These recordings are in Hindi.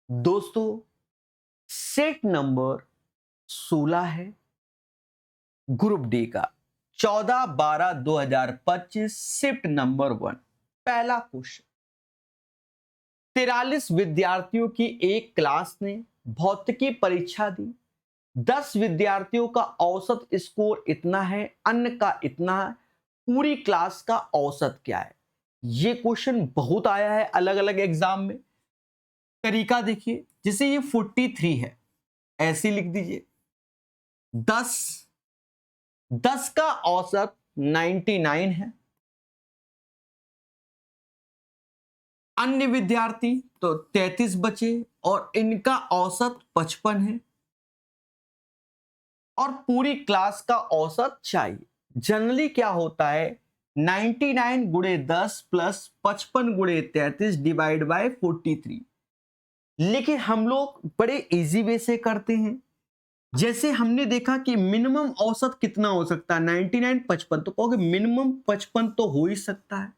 दोस्तों, सेट नंबर 16 है, ग्रुप डी का 14/12/2025, शिफ्ट नंबर 1। पहला क्वेश्चन, 43 विद्यार्थियों की एक क्लास ने भौतिकी परीक्षा दी। 10 विद्यार्थियों का औसत स्कोर इतना है, अन्य का इतना है, पूरी क्लास का औसत क्या है? ये क्वेश्चन बहुत आया है अलग अलग एग्जाम में। तरीका देखिए, जैसे ये 43 है, ऐसे लिख दीजिए। 10 10 का औसत 99 है। अन्य विद्यार्थी तो 33 बचे और इनका औसत 55 है और पूरी क्लास का औसत चाहिए। जनरली क्या होता है, 99 गुणे 10 प्लस 55 गुणे 33 डिवाइड बाय 43। लेकिन हम लोग बड़े इजी वे से करते हैं। जैसे हमने देखा कि मिनिमम औसत कितना हो सकता है, 99 55, तो कहोगे मिनिमम 55 तो हो ही सकता है।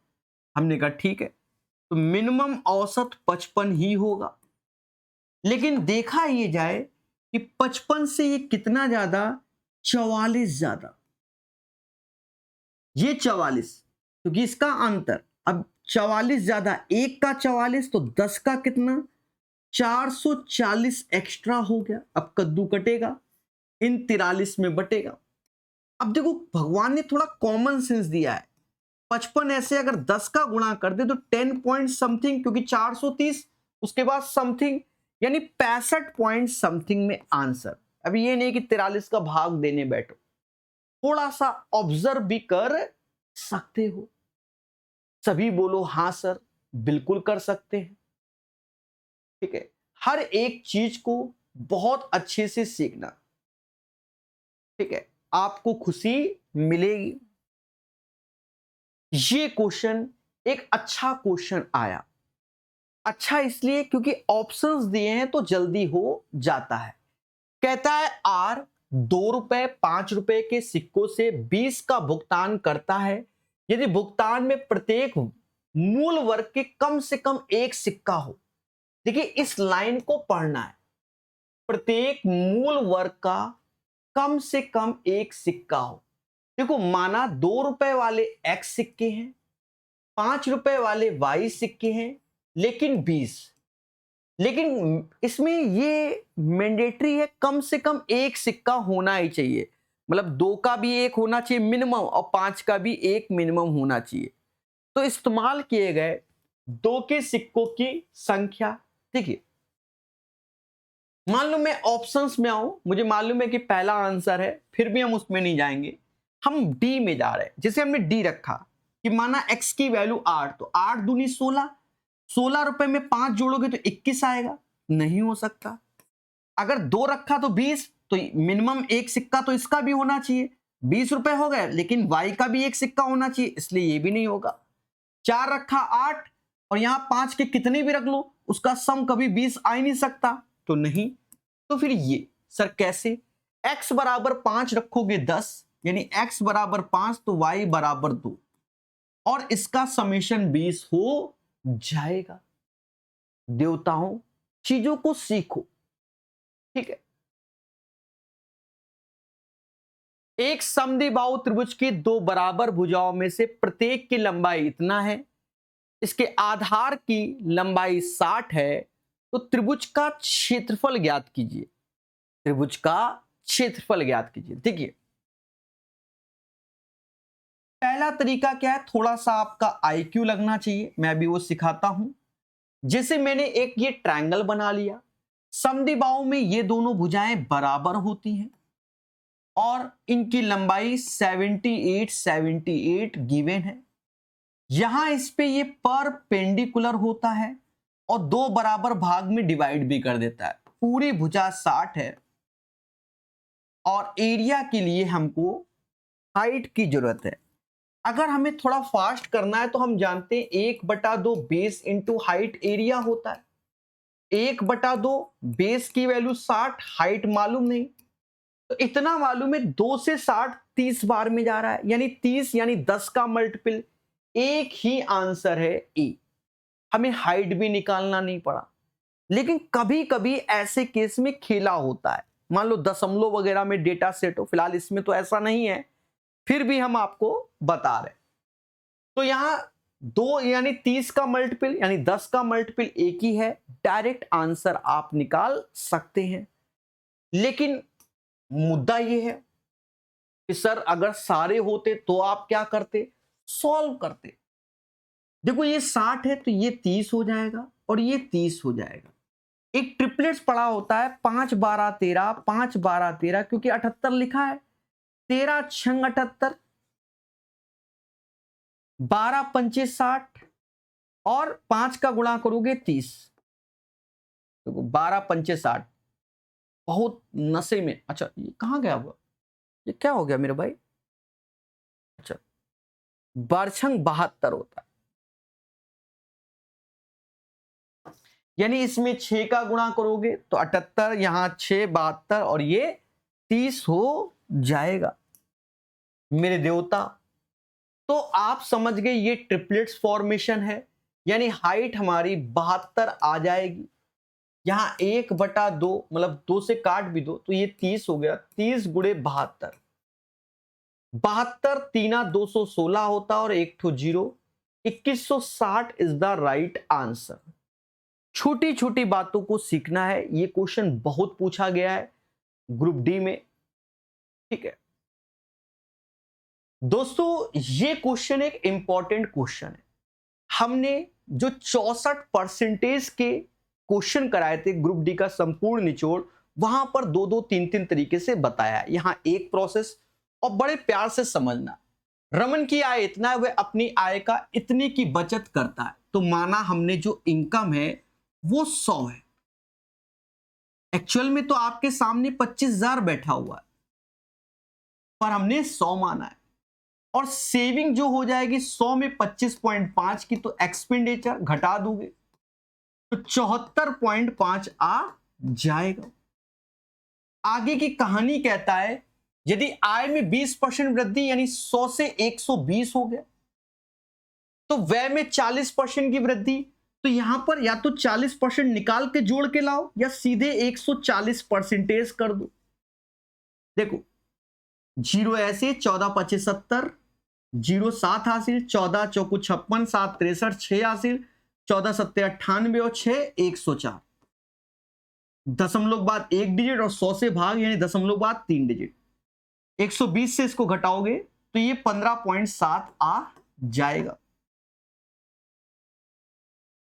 हमने कहा ठीक है, तो मिनिमम औसत 55 ही होगा। लेकिन देखा ये जाए कि 55 से ये कितना ज्यादा, 44 ज्यादा, ये 44, क्योंकि इसका अंतर अब 44 ज्यादा, एक का 44 तो 10 का कितना, 440 एक्स्ट्रा हो गया। अब कद्दू कटेगा, इन 43 में बटेगा। अब देखो, भगवान ने थोड़ा कॉमन सेंस दिया है। 55 ऐसे अगर 10 का गुणा कर दे तो 10 पॉइंट समथिंग, क्योंकि 430 उसके बाद समथिंग, यानी 65 पॉइंट समथिंग में आंसर। अब ये नहीं कि 43 का भाग देने बैठो, थोड़ा सा ऑब्जर्व भी कर सकते हो। सभी बोलो हाँ सर, बिल्कुल कर सकते हैं। ठीक है, हर एक चीज को बहुत अच्छे से सीखना। ठीक है, आपको खुशी मिलेगी। ये क्वेश्चन एक अच्छा क्वेश्चन आया। अच्छा इसलिए क्योंकि ऑप्शंस दिए हैं तो जल्दी हो जाता है। कहता है आर 2 रुपए 5 रुपए के सिक्कों से 20 का भुगतान करता है यदि भुगतान में प्रत्येक मूल वर्ग के कम से कम एक सिक्का हो। देखिए, इस लाइन को पढ़ना है। प्रत्येक मूल वर्ग का कम से कम एक सिक्का हो। देखो, माना 2 रुपए वाले एक्स सिक्के हैं, 5 रुपए वाले वाई सिक्के हैं, लेकिन 20। लेकिन इसमें ये मैंडेटरी है, कम से कम एक सिक्का होना ही चाहिए। मतलब 2 का भी एक होना चाहिए मिनिमम और 5 का भी एक मिनिमम होना चाहिए। तो इस्तेमाल किए गए 2 के सिक्कों की संख्या। देखिए, मान लो मैं ऑप्शंस में आऊं, मुझे मालूम है कि पहला आंसर है, फिर भी हम उसमें नहीं जाएंगे, हम डी में जा रहे हैं। जैसे हमने डी रखा कि माना एक्स की वैल्यू 8, तो 8 दूनी 16, 16 रुपए में 5 जोड़ोगे तो 21 आएगा, नहीं हो सकता। अगर 2 रखा तो 20, तो मिनिमम एक सिक्का तो इसका भी होना चाहिए, 20 रुपए हो गए, लेकिन वाई का भी एक सिक्का होना चाहिए, इसलिए ये भी नहीं होगा। 4 रखा 8, और यहां 5 के कितने भी रख लो, उसका सम कभी 20 आ ही नहीं सकता, तो नहीं। तो फिर ये सर कैसे, x बराबर 5 रखोगे 10, यानी x बराबर 5 तो y बराबर 2, और इसका समेशन 20 हो जाएगा। देवताओं, चीजों को सीखो। ठीक है, एक समद्विबाहु त्रिभुज की 2 बराबर भुजाओं में से प्रत्येक की लंबाई इतना है, इसके आधार की लंबाई 60 है, तो त्रिभुज का क्षेत्रफल ज्ञात कीजिए। त्रिभुज का क्षेत्रफल ज्ञात कीजिए। देखिए, पहला तरीका क्या है, थोड़ा सा आपका आईक्यू लगना चाहिए, मैं अभी वो सिखाता हूं। जैसे मैंने एक ये ट्रायंगल बना लिया, समद्विबाहु में ये दोनों भुजाएं बराबर होती हैं और इनकी लंबाई 78 गिवन है। यहां इस पे ये परपेंडिकुलर होता है और 2 बराबर भाग में डिवाइड भी कर देता है। पूरी भुजा 60 है और एरिया के लिए हमको हाइट की जरूरत है। अगर हमें थोड़ा फास्ट करना है तो हम जानते हैं 1/2 बेस इंटू हाइट एरिया होता है। 1/2 बेस की वैल्यू 60, हाइट मालूम नहीं, तो इतना मालूम है 2 से 60 30 बार में जा रहा है, यानी 30 यानी 10 का मल्टीपल। एक ही आंसर है ए, हमें हाइट भी निकालना नहीं पड़ा। लेकिन कभी कभी ऐसे केस में खेला होता है, मान लो दशमलव वगैरह में डेटा सेट हो, फिलहाल इसमें तो ऐसा नहीं है, फिर भी हम आपको बता रहे। तो यहां 2 यानी 30 का मल्टीपल यानी 10 का मल्टीपल एक ही है, डायरेक्ट आंसर आप निकाल सकते हैं। लेकिन मुद्दा यह है कि सर अगर सारे होते तो आप क्या करते, सॉल्व करते। देखो ये 60 है तो ये 30 हो जाएगा और ये 30 हो जाएगा। एक ट्रिपलेट्स पड़ा होता है 5 12 13 5 12 13, क्योंकि 78 लिखा है, 13 छंग 78, 12 पंचे 60 और 5 का गुणा करोगे 30। देखो 12 पंचे 60, बहुत नशे में। अच्छा ये कहां गया हुआ, ये क्या हो गया मेरे भाई। अच्छा बारछंग 72 होता है, यानी इसमें 6 का गुणा करोगे तो 78, यहां 6 72 और ये 30 हो जाएगा मेरे देवता। तो आप समझ गए ये ट्रिपलेट्स फॉर्मेशन है, यानी हाइट हमारी 72 आ जाएगी। यहां 1/2 मतलब 2 से काट भी दो तो ये 30 हो गया, 30 गुणे 72, 72 तीना 216 होता और एक ठो 0, 2160 इज द राइट आंसर। छोटी छोटी बातों को सीखना है, ये क्वेश्चन बहुत पूछा गया है ग्रुप डी में, ठीक है दोस्तों। ये क्वेश्चन एक इंपॉर्टेंट क्वेश्चन है। हमने जो 64% के क्वेश्चन कराए थे ग्रुप डी का संपूर्ण निचोड़, वहां पर 2 3 3 तरीके से बताया। यहां एक प्रोसेस और बड़े प्यार से समझना। रमन की आय इतना है, वह अपनी आय का इतने की बचत करता है, तो माना हमने जो इनकम है वो 100 है। एक्चुअल में तो आपके सामने 25,000 बैठा हुआ है, पर हमने 100 माना है। और सेविंग जो हो जाएगी 100 में 25.5 की, तो एक्सपेंडिचर घटा दोगे तो 74.5 आ जाएगा। आगे की कहानी कहता है यदि आय में 20% वृद्धि यानी 100 से 120 हो गया, तो व्यय में 40% की वृद्धि, तो यहां पर या तो 40% निकाल के जोड़ के लाओ या सीधे 140% कर दो। देखो 0 ऐसे 14 25 70, 0 7 हासिल, 14 चौकू 56, 7 63, 6 हासिल, 14 सत्ते 98 और 6 104, दशमलव बाद 1 डिजिट और 100 से भाग यानी दशमलव बाद 3 डिजिट। 120 से इसको घटाओगे तो ये 15.7 आ जाएगा।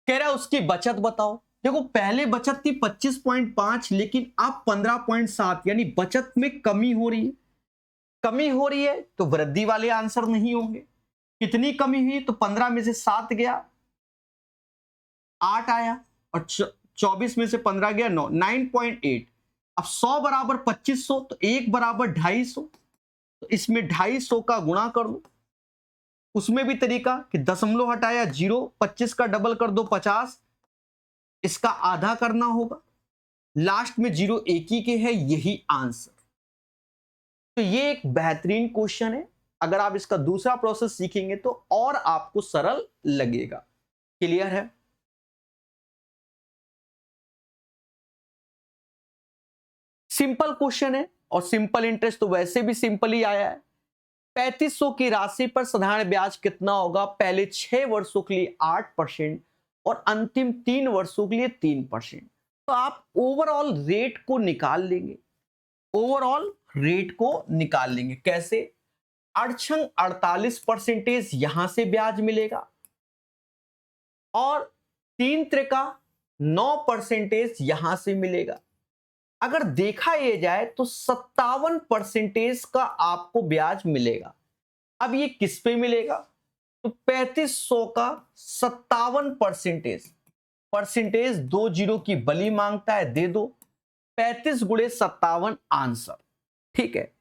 कह रहा है उसकी बचत बताओ। देखो पहले बचत थी 25.5, लेकिन अब 15.7 यानी बचत में कमी हो रही है। कमी हो रही है तो वृद्धि वाले आंसर नहीं होंगे। कितनी कमी हुई, तो 15 में से 7 गया 8 आया और 24 में से 15 गया 9, 9.8। अब 100 बराबर 2500, तो 1 बराबर 250, तो इसमें 250 का गुणा कर दो। उसमें भी तरीका कि दशमलव हटाया 0, 25 का डबल कर दो 50, इसका आधा करना होगा, लास्ट में 0 एक ही के है, यही आंसर। तो ये एक बेहतरीन क्वेश्चन है। अगर आप इसका दूसरा प्रोसेस सीखेंगे तो और आपको सरल लगेगा। क्लियर है। सिंपल क्वेश्चन है और सिंपल इंटरेस्ट तो वैसे भी सिंपल ही आया है। 3500 की राशि पर साधारण ब्याज कितना होगा। पहले 6 वर्षों के लिए 8% और अंतिम 3 वर्षों के लिए 3%। तो आप ओवरऑल रेट को निकाल लेंगे। ओवरऑल रेट को निकाल लेंगे कैसे। 48% यहां से ब्याज मिलेगा और 3 त्रिका 9% यहां से मिलेगा। अगर देखा यह जाए तो 57% का आपको ब्याज मिलेगा। अब ये किस पे मिलेगा, तो 3500 का 57%। परसेंटेज 2 जीरो की बली मांगता है, दे दो। 35 गुणे 57 आंसर। ठीक है।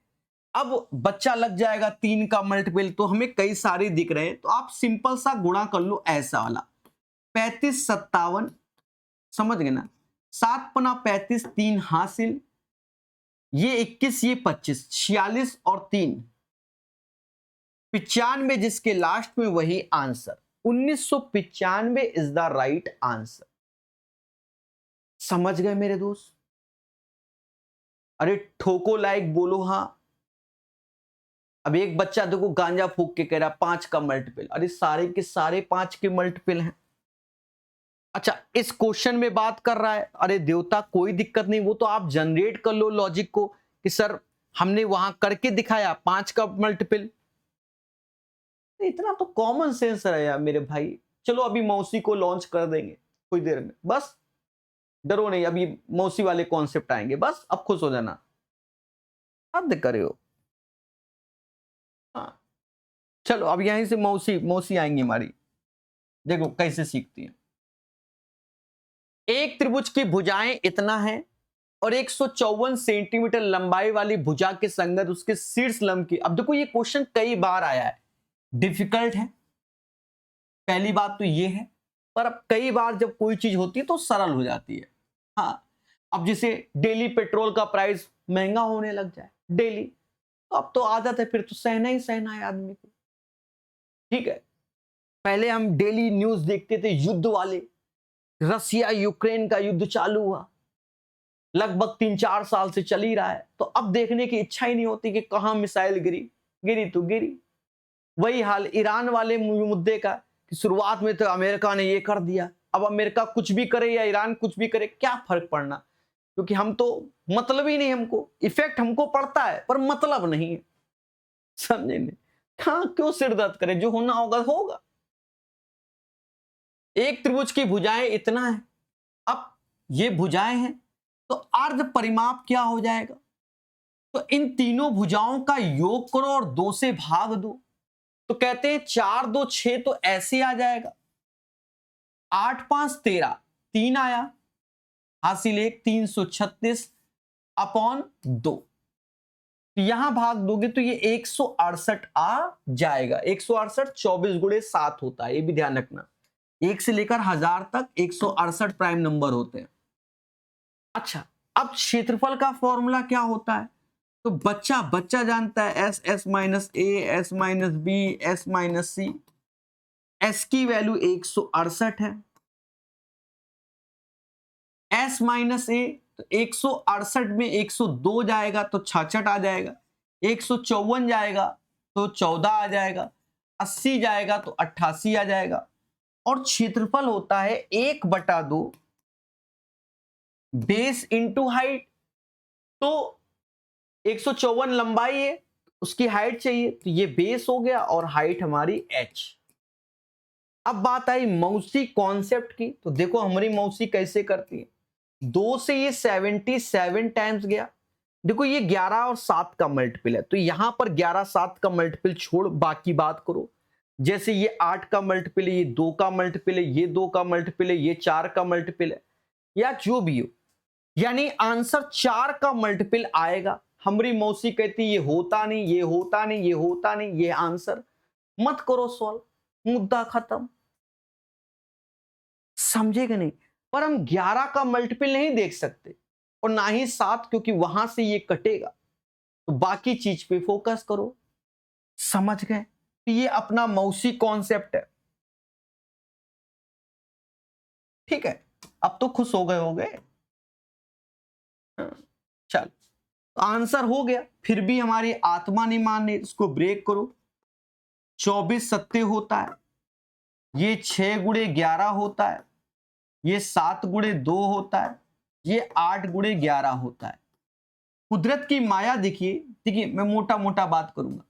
अब बच्चा लग जाएगा 3 का मल्टीपल, तो हमें कई सारे दिख रहे हैं, तो आप सिंपल सा गुणा कर लो ऐसा वाला। 35 57, समझ गए ना। 7 पना 35, 3 हासिल, ये 21, ये 25, 46 और 3 95, जिसके लास्ट में वही answer. 1995 is the right answer. समझ गए मेरे दोस्त? अरे ठोको लाइक बोलो हाँ। अब एक बच्चा देखो गांजा फूक के कह रहा 5 का मल्टीपल, अरे सारे के सारे 5 के मल्टीपल हैं। अच्छा इस क्वेश्चन में बात कर रहा है, अरे देवता कोई दिक्कत नहीं, वो तो आप जनरेट कर लो लॉजिक को कि सर हमने वहां करके दिखाया 5 का मल्टीपल। इतना तो कॉमन सेंस है यार मेरे भाई। चलो अभी मौसी को लॉन्च कर देंगे कुछ देर में, बस डरो नहीं, अभी मौसी वाले कॉन्सेप्ट आएंगे, बस अब खुश हो जाना। हद करे हो। हाँ चलो अब यहीं से मौसी मौसी आएंगी हमारी, देखो कैसे सीखती है। एक त्रिभुज की भुजाएं इतना है और 154 सेंटीमीटर लंबाई वाली भुजा के संगत उसके शीर्ष लंब की। अब देखो ये क्वेश्चन कई बार आया है, डिफिकल्ट है, पहली बात तो ये है, पर अब कई बार जब कोई चीज होती है तो सरल हो जाती है। हाँ अब जैसे डेली पेट्रोल का प्राइस महंगा होने लग जाए डेली, तो अब तो आदत है, फिर तो सहना ही सहना है आदमी को। ठीक है, पहले हम डेली न्यूज देखते थे युद्ध वाले, रसिया यूक्रेन का युद्ध चालू हुआ, लगभग 3-4 साल से चल ही रहा है, तो अब देखने की इच्छा ही नहीं होती कि कहां मिसाइल गिरी, गिरी तो गिरी। वही हाल ईरान वाले मुद्दे का कि शुरुआत में तो अमेरिका ने ये कर दिया, अब अमेरिका कुछ भी करे या ईरान कुछ भी करे क्या फर्क पड़ना, क्योंकि हम तो मतलब ही नहीं, हमको इफेक्ट हमको पड़ता है पर मतलब नहीं है, समझे नहीं। हाँ क्यों सिर दर्द करे, जो होना होगा होगा। एक त्रिभुज की भुजाएं इतना है, अब ये भुजाएं हैं तो अर्ध परिमाप क्या हो जाएगा, तो इन तीनों भुजाओं का योग करो और 2 से भाग दो, तो कहते हैं 4 2 6, तो ऐसे आ जाएगा 8 5 13, 3 आया, हासिल 1 336 अपॉन 2, यहां भाग दोगे तो ये 168 आ जाएगा। 168 24 गुणे 7 होता है, ये भी ध्यान रखना, 1 से लेकर 1000 तक 168 प्राइम नंबर होते हैं। अच्छा अब क्षेत्रफल का फॉर्मूला क्या होता है, तो बच्चा बच्चा जानता है, S S minus A, S minus B, S minus C. S की वैल्यू 168 है, एस माइनस ए तो 168 में 102 जाएगा तो 66 आ जाएगा, 154 जाएगा तो 14 आ जाएगा, 80 जाएगा तो 88 आ जाएगा। और क्षेत्रफल होता है 1/2 बेस इंटू हाइट, तो 154 लंबाई है, उसकी हाइट चाहिए, तो ये बेस हो गया और हाइट हमारी h। अब बात आई मौसी कॉन्सेप्ट की, तो देखो हमारी मौसी कैसे करती है, 2 से ये 77 टाइम्स गया, देखो ये 11 और 7 का मल्टीपल है, तो यहां पर 11 7 का मल्टीपल छोड़ बाकी बात करो, जैसे ये 8 का मल्टीपल है, ये 2 का मल्टीपल है, ये 2 का मल्टीपल है, ये 4 का मल्टीपल है, या जो भी हो, यानी आंसर 4 का मल्टीपल आएगा। हमारी मौसी कहती ये होता नहीं, ये होता नहीं, ये होता नहीं, ये आंसर मत करो सॉल्व, मुद्दा खत्म, समझेगा नहीं। पर हम 11 का मल्टीपल नहीं देख सकते और ना ही 7, क्योंकि वहां से ये कटेगा, तो बाकी चीज पे फोकस करो, समझ गए। तो ये अपना मौसी कॉन्सेप्ट है, ठीक है, अब तो खुश हो गए। चल आंसर हो गया, फिर भी हमारी आत्मा नहीं मान रही, इसको ब्रेक करो। 24 सत्ते होता है, ये 6 गुणे 11 होता है, ये 7 गुणे 2 होता है, ये 8 गुणे 11 होता है। कुदरत की माया देखिए, देखिए मैं मोटा मोटा बात करूंगा,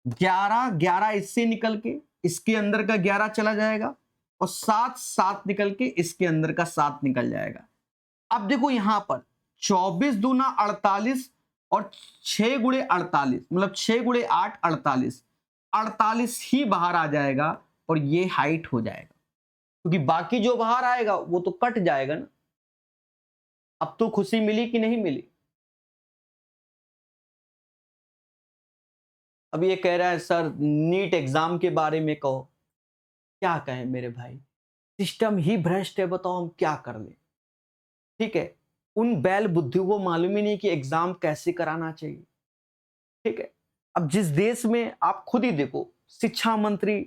11 11 इससे निकल के इसके अंदर का 11 चला जाएगा और 7 7 निकल के इसके अंदर का 7 निकल जाएगा। अब देखो यहां पर 24 दूना 48 और 6 गुणे 48, मतलब 6 गुणे 8 48, 48 ही बाहर आ जाएगा और ये हाइट हो जाएगा, क्योंकि बाकी जो बाहर आएगा वो तो कट जाएगा ना। अब तो खुशी मिली कि नहीं मिली? अब ये कह रहा है सर नीट एग्जाम के बारे में कहो, क्या कहें मेरे भाई, सिस्टम ही भ्रष्ट है, बताओ हम क्या कर ले। ठीक है, उन बैल बुद्धियों को मालूम ही नहीं कि एग्जाम कैसे कराना चाहिए। ठीक है, अब जिस देश में आप खुद ही देखो, शिक्षा मंत्री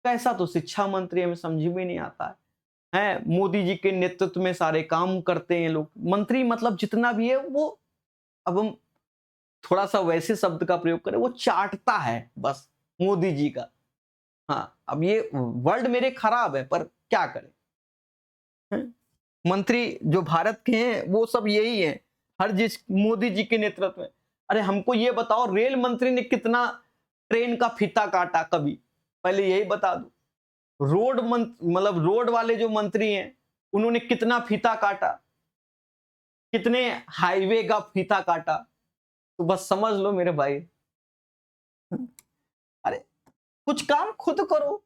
कैसा, तो शिक्षा मंत्री हमें समझ में नहीं आता है, है, मोदी जी के नेतृत्व में सारे काम करते हैं लोग। मंत्री मतलब जितना भी है वो, अब हम थोड़ा सा वैसे शब्द का प्रयोग करें, वो चाटता है बस मोदी जी का। हाँ, अब ये वर्ड मेरे खराब है पर क्या करें, हैं? मंत्री जो भारत के हैं वो सब यही है, हर जिस मोदी जी के नेतृत्व में। अरे हमको ये बताओ, रेल मंत्री ने कितना ट्रेन का फीता काटा कभी, पहले यही बता दो। मतलब रोड वाले जो मंत्री हैं उन्होंने कितना फीता काटा, कितने हाईवे का फीता काटा, तो बस समझ लो मेरे भाई। अरे कुछ काम खुद करो,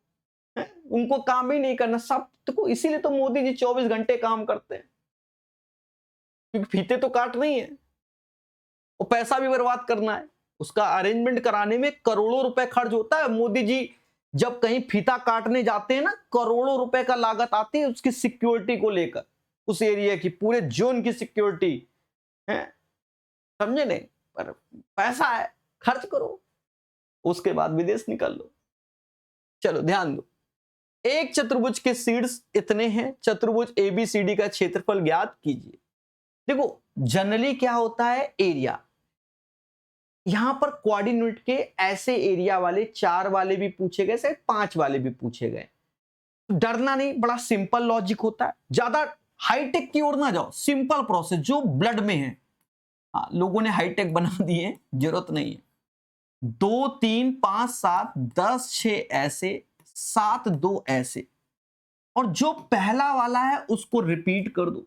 उनको काम ही नहीं करना सब तो, इसीलिए तो मोदी जी 24 घंटे काम करते हैं, क्योंकि फीते तो काट नहीं है और पैसा भी बर्बाद करना है। उसका अरेंजमेंट कराने में करोड़ों रुपए खर्च होता है। मोदी जी जब कहीं फीता काटने जाते हैं ना, करोड़ों रुपए का लागत आती है उसकी सिक्योरिटी को लेकर, उस एरिया की, पूरे जोन की सिक्योरिटी है, समझे नहीं? पर पैसा है, खर्च करो, उसके बाद विदेश निकल लो। चलो ध्यान दो, एक चतुर्भुज के शीर्ष इतने हैं, चतुर्भुज एबीसीडी का क्षेत्रफल ज्ञात कीजिए। देखो जनरली क्या होता है, एरिया, यहां पर कोऑर्डिनेट के ऐसे एरिया वाले 4 वाले भी पूछे गए, शायद 5 वाले भी पूछे गए। डरना नहीं, बड़ा सिंपल लॉजिक होता है, ज्यादा हाईटेक की ओर ना जाओ, सिंपल प्रोसेस जो ब्लड में है। हाँ, लोगों ने हाईटेक बना दिए, जरूरत नहीं है। 2 3 5 7 10 6 ऐसे, 7 2 ऐसे, और जो पहला वाला है उसको रिपीट कर दो,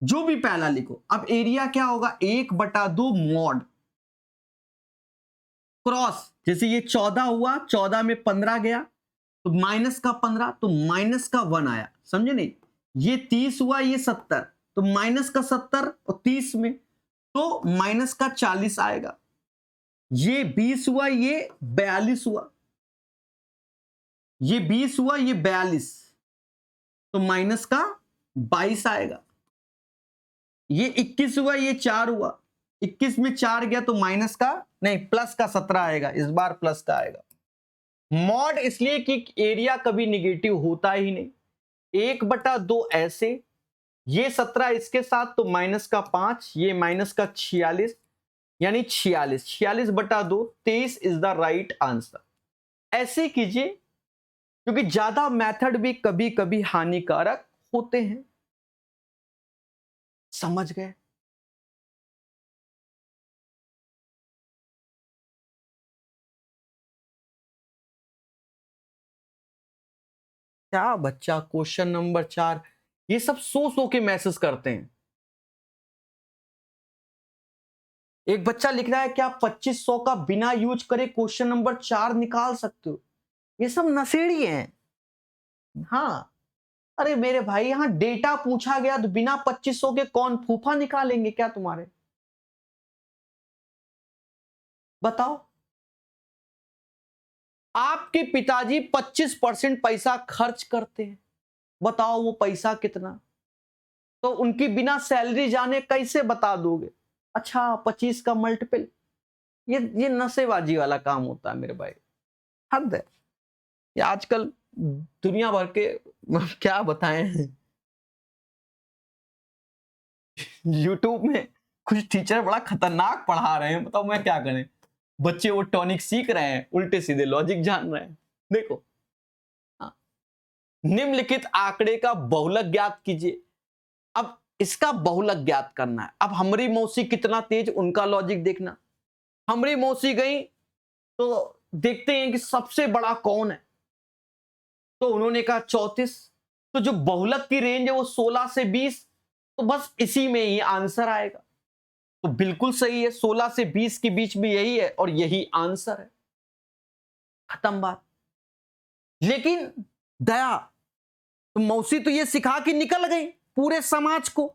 जो भी पहला लिखो। अब एरिया क्या होगा, 1/2 मॉड क्रॉस, जैसे ये 14 हुआ, 14 में 15 गया तो माइनस का 15, तो माइनस का 1 आया, समझे नहीं? ये 30 हुआ, ये 70, तो माइनस का 70 और 30 में तो माइनस का 40 आएगा। ये 20 हुआ, ये 42 हुआ, ये 20 हुआ, ये 42, तो माइनस का 22 आएगा। ये 21 हुआ, ये 4 हुआ, 21 में 4 गया तो माइनस का नहीं, प्लस का 17 आएगा, इस बार प्लस का आएगा। मॉड इसलिए कि एरिया कभी निगेटिव होता ही नहीं। 1/2 ऐसे, ये 17 इसके साथ तो माइनस का 5, ये माइनस का 46, यानी 46, 46/2, 23 इज द राइट आंसर। ऐसे कीजिए, क्योंकि ज्यादा मेथड भी कभी कभी हानिकारक होते हैं। समझ गए? क्या बच्चा, क्वेश्चन नंबर 4, ये सब सो के मैसेज करते हैं। एक बच्चा लिख रहा है क्या 2500 का बिना यूज करे क्वेश्चन नंबर 4 निकाल सकते हो? ये सब नशेड़ी हैं। हाँ, अरे मेरे भाई, यहां डेटा पूछा गया तो बिना 2500 के कौन फूफा निकालेंगे क्या तुम्हारे? बताओ, आपके पिताजी 25% पैसा खर्च करते हैं, बताओ वो पैसा कितना? तो उनकी बिना सैलरी जाने कैसे बता दोगे? अच्छा, 25 का मल्टीपल, ये नशेबाजी वाला काम होता है मेरे भाई, हद है। ये आजकल दुनिया भर के क्या बताएं, यूट्यूब में कुछ टीचर बड़ा खतरनाक पढ़ा रहे हैं, बताओ मैं क्या करें? बच्चे वो टॉनिक सीख रहे हैं, उल्टे सीधे लॉजिक जान रहे हैं। देखो, हाँ, निम्नलिखित आंकड़े का बहुलक ज्ञात कीजिए। अब इसका बहुलक ज्ञात करना है। अब हमारी मौसी कितना तेज, उनका लॉजिक देखना। हमारी मौसी गई तो देखते हैं कि सबसे बड़ा कौन है, तो उन्होंने कहा 34, तो जो बहुलक की रेंज है वो 16 से 20, तो बस इसी में ही आंसर आएगा। तो बिल्कुल सही है, 16 से 20 के बीच में यही है और यही आंसर है, खत्म बात। लेकिन दया, तो मौसी तो ये सिखा के निकल गई पूरे समाज को,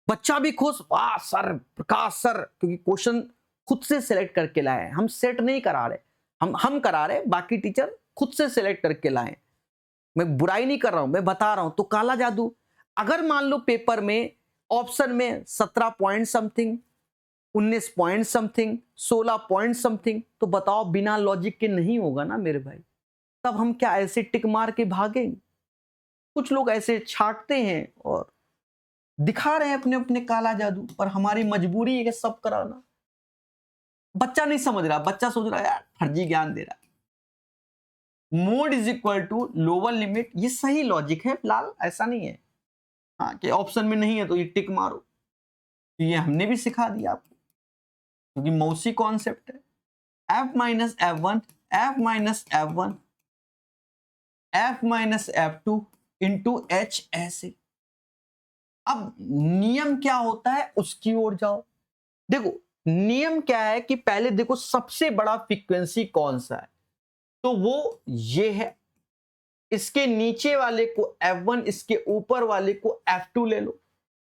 बच्चा भी खुश, वाह सर, प्रकाश सर, क्योंकि क्वेश्चन खुद से सिलेक्ट करके लाए, हम सेट नहीं करा रहे, हम करा रहे, बाकी टीचर खुद से सिलेक्ट करके लाए। मैं बुराई नहीं कर रहा हूं, मैं बता रहा हूं। तो काला जादू, अगर मान लो पेपर में ऑप्शन में 17 point something, 19 point something, 16 point something, तो बताओ बिना लॉजिक के नहीं होगा ना मेरे भाई, तब हम क्या ऐसे टिक मार के भागेंगे? कुछ लोग ऐसे छांटते हैं और दिखा रहे हैं अपने अपने काला जादू, पर हमारी मजबूरी है कि सब कराना। बच्चा नहीं समझ रहा, बच्चा सोच रहा है यार फर्जी ज्ञान दे रहा है। Mode is equal to lower limit, ये सही लॉजिक है लाल, ऐसा नहीं है हाँ कि ऑप्शन में नहीं है तो ये टिक मारो। तो ये हमने भी सिखा दिया आपको, क्योंकि मौसी कॉन्सेप्ट है। f minus F one, F minus F one, F minus F two into H ऐसे। अब नियम क्या होता है उसकी ओर जाओ। देखो नियम क्या है कि पहले देखो सबसे बड़ा फ्रीक्वेंसी कौन सा है, तो वो ये है। इसके नीचे वाले को F1, इसके ऊपर वाले को F2 ले लो।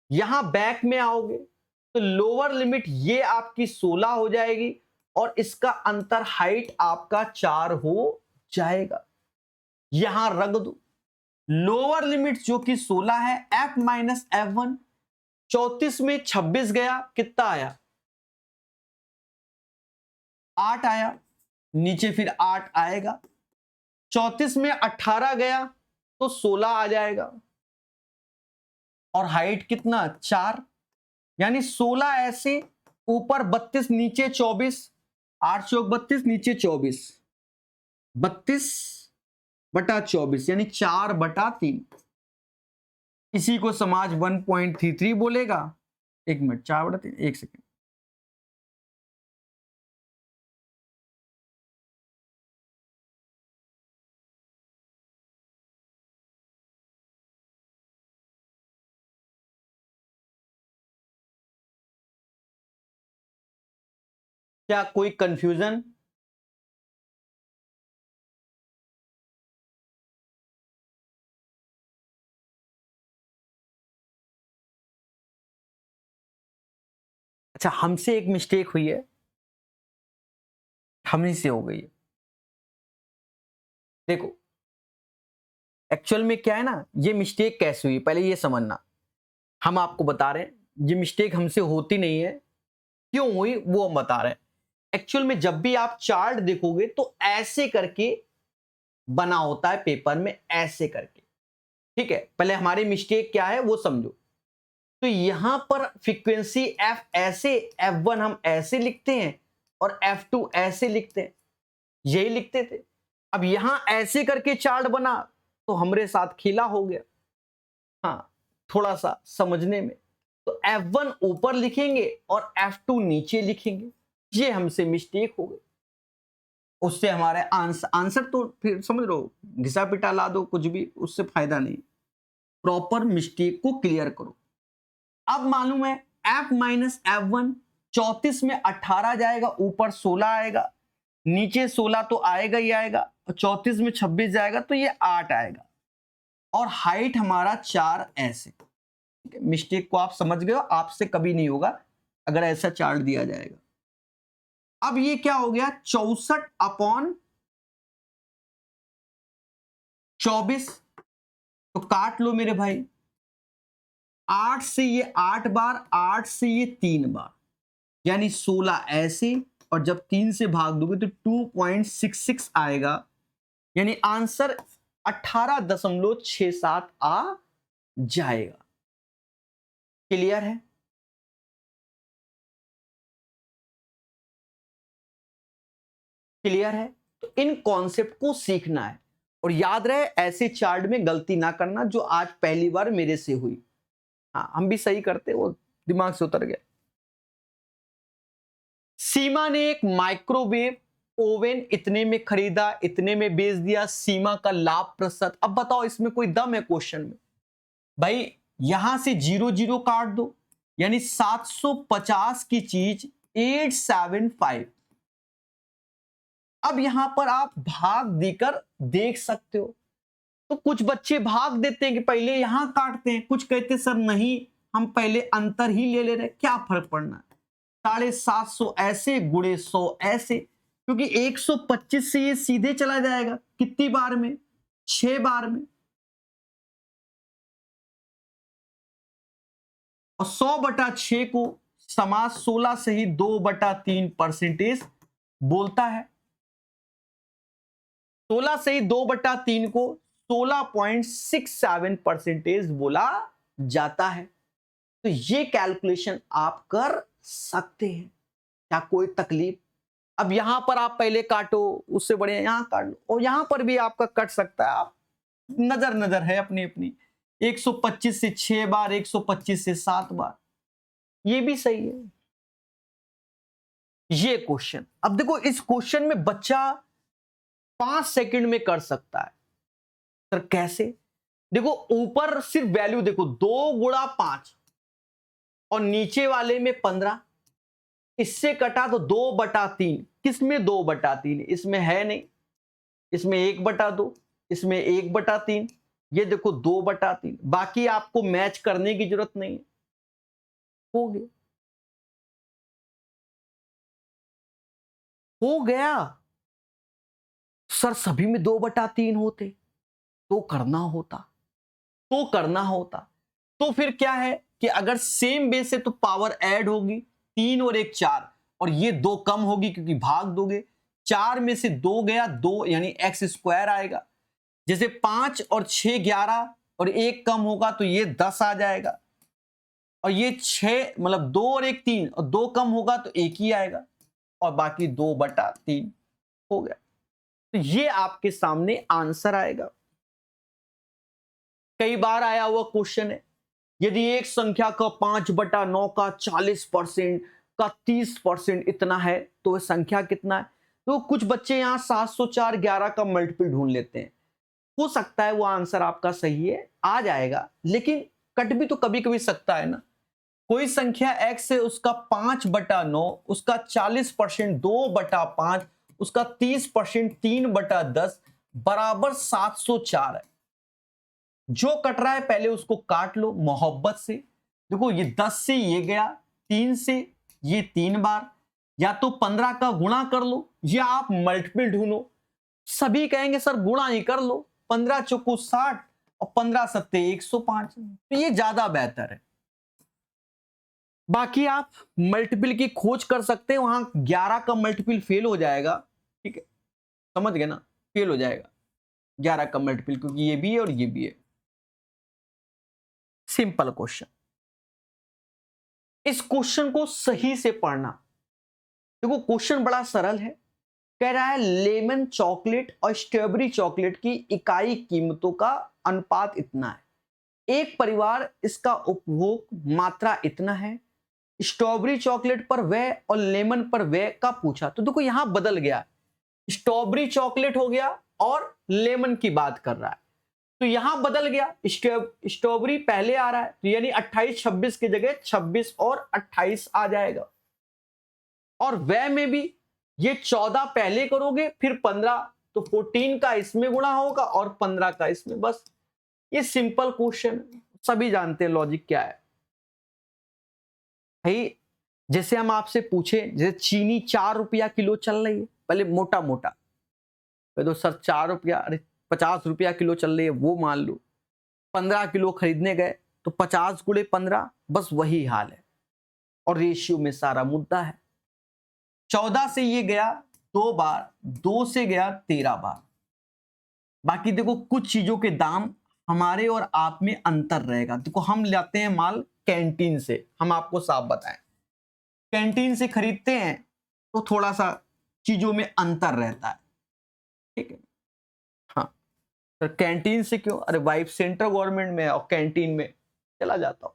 यहां बैक में आओगे तो लोअर लिमिट ये आपकी 16 हो जाएगी और इसका अंतर हाइट आपका 4 हो जाएगा। यहां रख दो लोअर लिमिट जो कि 16 है, F माइनस F1, 34 में 26 गया, कितना आया? 8 आया, नीचे फिर 8 आएगा। 34 में 18 गया तो 16 आ जाएगा और हाइट कितना? 4, यानी 16 ऐसे, ऊपर 32, नीचे 24, 8 चौक 32, नीचे 24, 32/24 यानी 4/3। इसी को समाज 1.33 बोलेगा। 1 मिनट, 4/3, 1 सेकेंड। क्या कोई कंफ्यूजन? अच्छा, हमसे एक मिस्टेक हुई है, हमही से हो गई है। देखो एक्चुअल में क्या है ना, ये मिस्टेक कैसे हुई पहले ये समझना। हम आपको बता रहे हैं ये मिस्टेक हमसे होती नहीं है, क्यों हुई वो हम बता रहे हैं। एक्चुअल में जब भी आप चार्ट देखोगे तो ऐसे करके बना होता है पेपर में, ऐसे करके। ठीक है, पहले हमारी मिस्टेक क्या है वो समझो। तो यहां पर फ्रीक्वेंसी एफ ऐसे, F1 हम ऐसे लिखते हैं और F2 ऐसे लिखते हैं, यही लिखते थे। अब यहां ऐसे करके चार्ट बना तो हमरे साथ खेला हो गया। हाँ, थोड़ा सा समझने में, तो F1 ऊपर लिखेंगे और F2 नीचे लिखेंगे, ये हमसे मिस्टेक हो गई। उससे हमारे आंसर तो फिर समझ लो घिसा पिटा ला दो कुछ भी, उससे फायदा नहीं। प्रॉपर मिस्टेक को क्लियर करो। अब मालूम है F माइनस F1, 34 में 18 जाएगा, ऊपर 16 आएगा, नीचे 16 तो आएगा ही आएगा, और 34 में 26 जाएगा तो ये 8 आएगा, और हाइट हमारा 4 ऐसे। मिस्टेक को आप समझ गए हो, आपसे कभी नहीं होगा अगर ऐसा चार्ट दिया जाएगा। अब ये क्या हो गया? 64/24, तो काट लो मेरे भाई। 8 से ये 8 बार, 8 से ये 3 बार, यानी 16 ऐसे, और जब 3 से भाग दोगे तो 2.66 आएगा, यानी आंसर 18.67 आ जाएगा। क्लियर है? क्लियर है? तो इन कॉन्सेप्ट को सीखना है और याद रहे ऐसे चार्ट में गलती ना करना जो आज पहली बार मेरे से हुई। हाँ, हम भी सही करते, वो दिमाग से उतर गया। सीमा ने एक माइक्रोवेव ओवन इतने में खरीदा, इतने में बेच दिया, सीमा का लाभ प्रतिशत। अब बताओ इसमें कोई दम है क्वेश्चन में? भाई यहां से 0 काट दो, यानी 750 की चीज 875। अब यहां पर आप भाग देकर देख सकते हो। तो कुछ बच्चे भाग देते हैं कि पहले यहां काटते हैं, कुछ कहते सर नहीं हम पहले अंतर ही ले रहे, क्या फर्क पड़ना है, 750 ऐसे गुणे 100 ऐसे, क्योंकि 125 से ये सीधे चला जाएगा कितनी बार में? 6 बार में, और 100/6 को समाज 16 से ही 2/3% बोलता है। 16 से ही 2/3 को 16.67% बोला जाता है। तो ये कैलकुलेशन आप कर सकते हैं, क्या कोई तकलीफ? अब यहां पर आप पहले काटो, उससे बढ़िया यहां काट लो, और यहां पर भी आपका कट सकता है। आप नजर नजर है अपनी अपनी, 125 से 6 बार, 125 से 7 बार, ये भी सही है। ये क्वेश्चन, अब देखो इस क्वेश्चन में बच्चा 5 सेकंड में कर सकता है। सर कैसे? देखो ऊपर सिर्फ वैल्यू देखो, 2 गुणा 5 और नीचे वाले में 15, इससे कटा तो 2/3। किसमें 2/3? इसमें है नहीं, इसमें 1/2, इसमें 1/3, ये देखो 2/3। बाकी आपको मैच करने की जरूरत नहीं है, हो गया, हो गया। सर सभी में 2/3 होते तो करना होता, तो करना होता। तो फिर क्या है कि अगर सेम बेस है तो पावर ऐड होगी, 3 और 1 4, और ये 2 कम होगी क्योंकि भाग दोगे। 4 में से 2 गया, 2 यानी एक्स स्क्वायर आएगा। जैसे 5 और 6 11, और 1 कम होगा तो ये 10 आ जाएगा। और ये 6 मतलब 2 और 1 3, और 2 कम होगा तो 1 ही आएगा, और बाकी 2/3 हो गया। तो ये आपके सामने आंसर आएगा। कई बार आया हुआ क्वेश्चन है, यदि एक संख्या का 5/9 का 40% का 30% इतना है तो वह संख्या कितना है? तो कुछ बच्चे यहां 704 11 का मल्टीपल ढूंढ लेते हैं। हो सकता है वो आंसर आपका सही है, आ जाएगा, लेकिन कट भी तो कभी कभी सकता है ना। कोई संख्या x है, उसका 5/9, उसका 40% 2/5, उसका 30% 3/10 बराबर 704 है। जो कट रहा है पहले उसको काट लो मोहब्बत से। देखो ये 10 से ये गया, 3 से ये 3 बार, या तो 15 का गुणा कर लो या आप मल्टीपल ढूंढो। सभी कहेंगे सर गुणा ही कर लो, 15 चौको 60 और 15 सत्ते 105, तो ये ज्यादा बेहतर है। बाकी आप मल्टीपल की खोज कर सकते हैं, वहां 11 का मल्टीपल फेल हो जाएगा, ठीक है, समझ गए ना, फेल हो जाएगा 11 का मल्टीपल, क्योंकि ये भी है और ये भी है। सिंपल क्वेश्चन, इस क्वेश्चन को सही से पढ़ना। देखो क्वेश्चन बड़ा सरल है, कह रहा है लेमन चॉकलेट और स्ट्रॉबेरी चॉकलेट की इकाई कीमतों का अनुपात इतना है। एक परिवार इसका उपभोग मात्रा इतना है। स्ट्रॉबेरी चॉकलेट पर व्यय और लेमन पर व्यय का पूछा, तो देखो यहां बदल गया, स्ट्रॉबेरी चॉकलेट हो गया और लेमन की बात कर रहा है, तो यहां बदल गया, स्ट्रॉबेरी पहले आ रहा है, तो यानी 28 26 की जगह 26 और 28 आ जाएगा। और व्यय में भी ये 14 पहले करोगे फिर 15, तो 14 का इसमें गुणा होगा और 15 का इसमें। बस ये सिंपल क्वेश्चन, सभी जानते हैं लॉजिक क्या है भाई। जैसे हम आपसे पूछे, जैसे चीनी 4 रुपया किलो चल रही है, पहले मोटा मोटा तो सर 4 रुपया, अरे 50 रुपया किलो चल रही है, वो मान लो 15 किलो खरीदने गए तो 50 गुणे 15, बस वही हाल है, और रेशियो में सारा मुद्दा है। 14 से ये गया 2 बार, 2 से गया 13 बार। बाकी देखो कुछ चीजों के दाम हमारे और आप में अंतर रहेगा। देखो हम लाते हैं माल कैंटीन से, हम आपको साफ बताएं, कैंटीन से खरीदते हैं तो थोड़ा सा चीजों में अंतर रहता है, ठीक है। हाँ सर कैंटीन से क्यों? अरे वाइफ सेंटर गवर्नमेंट में और कैंटीन में चला जाता हूं,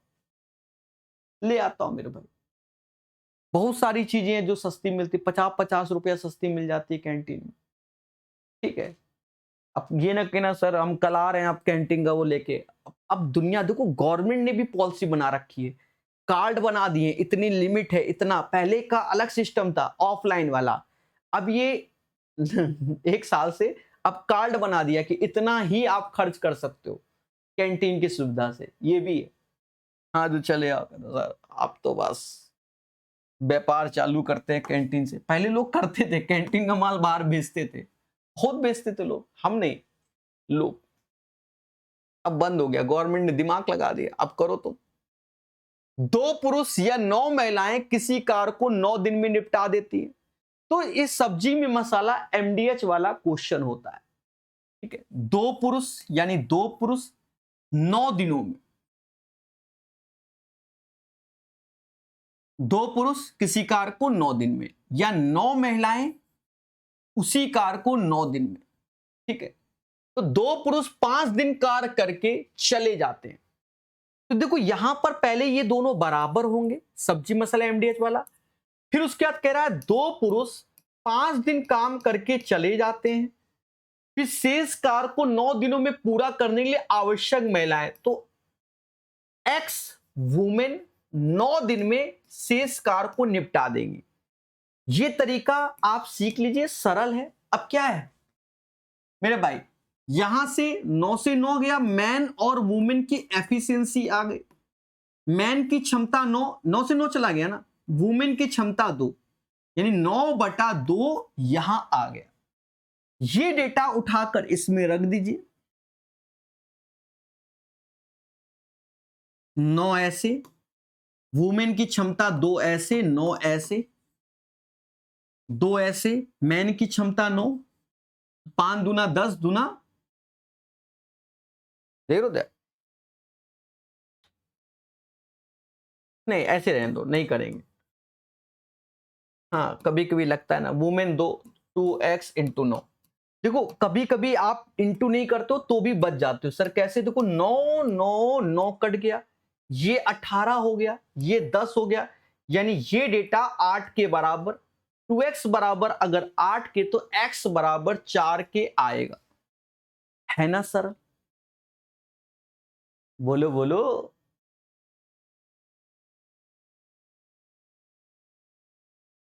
ले आता हूं मेरे भाई। बहुत सारी चीजें हैं जो सस्ती मिलती, 50-50 रुपया सस्ती मिल जाती है कैंटीन में, ठीक है। अब ये ना कहना सर हम कल आ रहे हैं आप कैंटीन का वो लेके। अब दुनिया देखो, गवर्नमेंट ने भी पॉलिसी बना रखी है, कार्ड बना दिए, इतनी लिमिट है, इतना। पहले का अलग सिस्टम था ऑफलाइन वाला, अब ये 1 साल से अब कार्ड बना दिया कि इतना ही आप खर्च कर सकते हो कैंटीन की सुविधा से, ये भी है। हाँ जो चले आओ सर, आप तो बस व्यापार चालू करते हैं कैंटीन से। पहले लोग करते थे, कैंटीन का माल बाहर बेचते थे, खुद बेचते थे लोग, हम नहीं, लोग। अब बंद हो गया, गवर्नमेंट ने दिमाग लगा दिया, अब करो तुम। 2 पुरुष या 9 महिलाएं किसी कार को 9 दिन में निपटा देती है। तो इस सब्जी में मसाला MDH वाला क्वेश्चन होता है। ठीक है, 2 पुरुष यानी 2 पुरुष 9 दिनों में, 2 पुरुष किसी कार्य को 9 दिन में, या 9 महिलाएं उसी कार्य को 9 दिन में। ठीक है, तो 2 पुरुष 5 दिन कार्य करके चले जाते हैं। तो देखो यहां पर पहले ये दोनों बराबर होंगे, सब्जी मसाला एमडीएच वाला। फिर उसके बाद कह रहा है 2 पुरुष 5 दिन काम करके चले जाते हैं, फिर शेष कार्य को 9 दिनों में पूरा करने के लिए आवश्यक महिलाएं, तो एक्स वुमेन 9 दिन में शेष कार्य को निपटा देंगी। ये तरीका आप सीख लीजिए, सरल है। अब क्या है मेरे भाई, यहां से 9 से 9 गया, मैन और वुमेन की एफिशिएंसी आ गई। मैन की क्षमता 9 से 9 चला गया ना, वुमेन की क्षमता 2, यानी 9/2 यहां आ गया। ये डेटा उठाकर इसमें रख दीजिए। 9 ऐसे, वुमेन की क्षमता 2 ऐसे, 9 ऐसे, 2 ऐसे, मैन की क्षमता 9, 5 दूना 10 दूना, देख रहे हो? नहीं ऐसे रहने दो, नहीं करेंगे। हाँ कभी कभी लगता है ना, वुमेन 2x इंटू 9। देखो कभी कभी आप इंटू नहीं करते हो तो भी बच जाते हो। सर कैसे? देखो 9 9 9 कट गया, ये 18 हो गया, ये 10 हो गया, यानी ये डेटा 8 के बराबर। 2x बराबर अगर 8 के तो x बराबर 4 के आएगा, है ना सर? बोलो बोलो।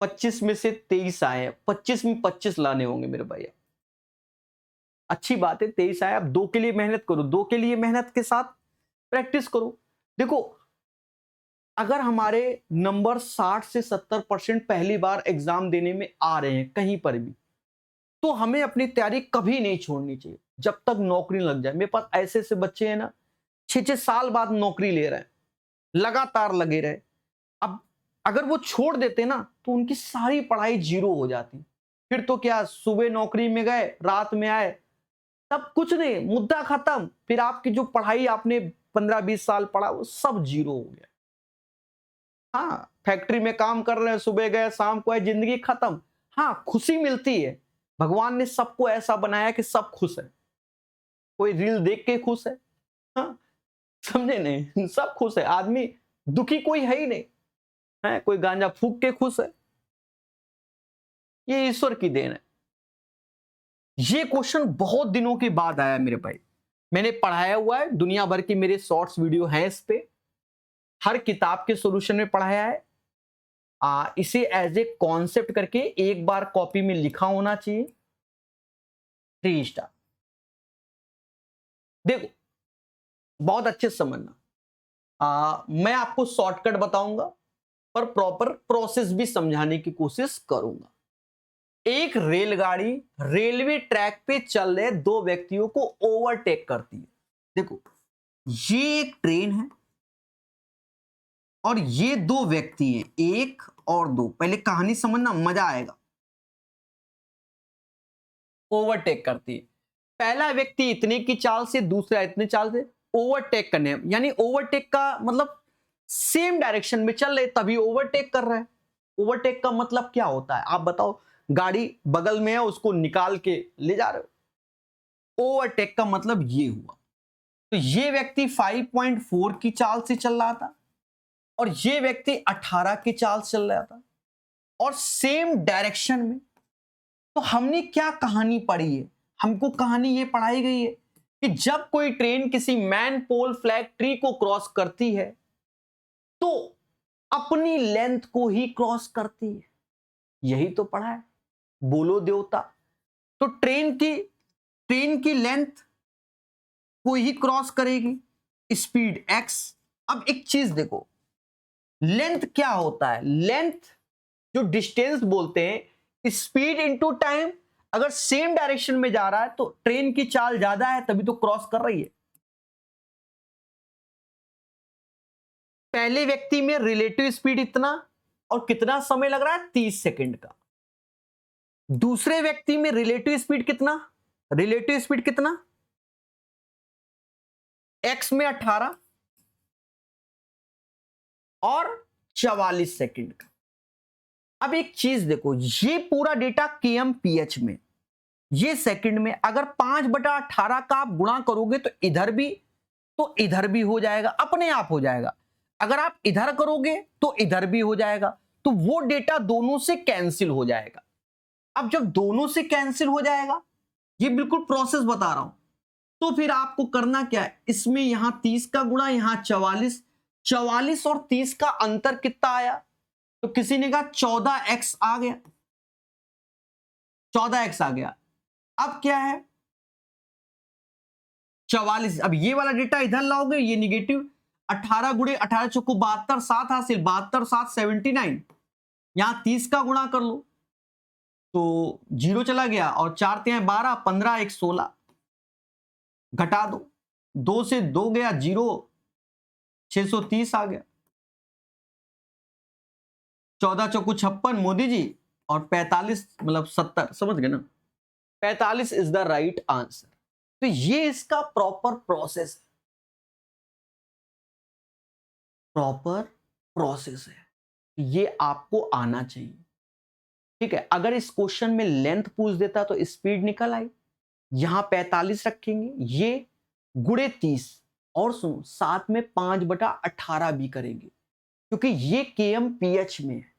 25 में से 23 आए, 25 में 25 लाने होंगे मेरे भैया। अच्छी बात है, 23 आए। अब 2 के लिए मेहनत करो, 2 के लिए मेहनत के साथ प्रैक्टिस करो। देखो अगर हमारे नंबर 60 से 70% पहली बार एग्जाम देने में आ रहे हैं कहीं पर भी, तो हमें अपनी तैयारी कभी नहीं छोड़नी चाहिए जब तक नौकरी लग जाए। मेरे पास ऐसे ऐसे बच्चे हैं ना, 6-6 साल बाद नौकरी ले रहे हैं, लगातार लगे रहे। अब अगर वो छोड़ देते ना तो उनकी सारी पढ़ाई जीरो हो जाती। फिर तो क्या, सुबह नौकरी में गए, रात में आए, तब कुछ नहीं, मुद्दा खत्म। फिर आपकी जो पढ़ाई आपने 15-20 साल पढ़ा वो सब जीरो हो गया। हाँ फैक्ट्री में काम कर रहे हैं, सुबह गए शाम को आए, जिंदगी खत्म। हाँ खुशी मिलती है, भगवान ने सबको ऐसा बनाया कि सब खुश है। कोई रील देख के खुश है, हाँ समझे नहीं? सब खुश है, आदमी दुखी कोई है ही नहीं है। कोई गांजा फूक के खुश है, ये ईश्वर की देन है। ये क्वेश्चन बहुत दिनों के बाद आया मेरे भाई, मैंने पढ़ाया हुआ है, दुनिया भर की मेरे शॉर्ट्स वीडियो हैं इस पे, हर किताब के सॉल्यूशन में पढ़ाया है। इसे एज ए कॉन्सेप्ट करके एक बार कॉपी में लिखा होना चाहिए। 3 स्टार देखो, बहुत अच्छे से समझना। मैं आपको शॉर्टकट बताऊंगा पर प्रॉपर प्रोसेस भी समझाने की कोशिश करूंगा। एक रेलगाड़ी रेलवे ट्रैक पे चल रहे 2 व्यक्तियों को ओवरटेक करती है। देखो ये एक ट्रेन है और ये 2 व्यक्ति हैं, 1 और 2। पहले कहानी समझना, मजा आएगा। ओवरटेक करती है, पहला व्यक्ति इतने की चाल से, दूसरा इतने चाल से ओवरटेक करने, यानी ओवरटेक का मतलब सेम डायरेक्शन में चल रहे तभी ओवरटेक कर रहा है। ओवरटेक का मतलब क्या होता है आप बताओ? गाड़ी बगल में है, उसको निकाल के ले जा रहे हो। ओवरटेक का मतलब ये हुआ। तो ये व्यक्ति 5.4 की चाल से चल रहा था और ये व्यक्ति 18 की चाल से चल रहा था और सेम डायरेक्शन में। तो हमने क्या कहानी पढ़ी है? हमको कहानी ये पढ़ाई गई है कि जब कोई ट्रेन किसी मैन पोल फ्लैग ट्री को क्रॉस करती है तो अपनी लेंथ को ही क्रॉस करती है। यही तो पढ़ा है, बोलो देवता। तो ट्रेन की लेंथ को ही क्रॉस करेगी, स्पीड x। अब एक चीज देखो, लेंथ क्या होता है? लेंथ जो डिस्टेंस बोलते हैं, स्पीड इनटू टाइम। अगर सेम डायरेक्शन में जा रहा है तो ट्रेन की चाल ज्यादा है तभी तो क्रॉस कर रही है। पहले व्यक्ति में रिलेटिव स्पीड इतना और कितना समय लग रहा है? 30 सेकंड का। दूसरे व्यक्ति में रिलेटिव स्पीड कितना? रिलेटिव स्पीड कितना, x में 18 और 44 सेकंड का। अब एक चीज देखो, ये पूरा डेटा kmph में, ये सेकंड में, अगर 5/18 का आप गुणा करोगे तो इधर भी हो जाएगा, अपने आप हो जाएगा। अगर आप इधर करोगे तो इधर भी हो जाएगा, तो वो डेटा दोनों से कैंसिल हो जाएगा। अब जब दोनों से कैंसिल हो जाएगा, ये बिल्कुल प्रोसेस बता रहा हूं, तो फिर आपको करना क्या है, इसमें यहां 30 का गुणा, यहां 44 और 30 का अंतर कितना आया, तो किसी ने कहा 14x आ गया, 14x आ गया। अब क्या है 44, अब ये वाला डेटा इधर लाओगे, ये निगेटिव, 18 गुणे 18 चौको 72, 7 हासिल, 72 7 79, यहां 30 का गुणा कर लो तो 0 चला गया, और 4 3 12, 15 1 16, घटा दो, 2 से 2 गया 0, 630 आ गया, 14 चौको 56 मोदी जी, और 45 मतलब 70, समझ गए ना, 45 इज द राइट आंसर। तो ये इसका प्रॉपर प्रोसेस है, ये आपको आना चाहिए। ठीक है, अगर इस क्वेश्चन में लेंथ पूछ देता तो स्पीड निकल आई, यहां 45 रखेंगे, ये गुणे 30, और सुनो साथ में 5/18 भी करेंगे, क्योंकि ये kmph में है,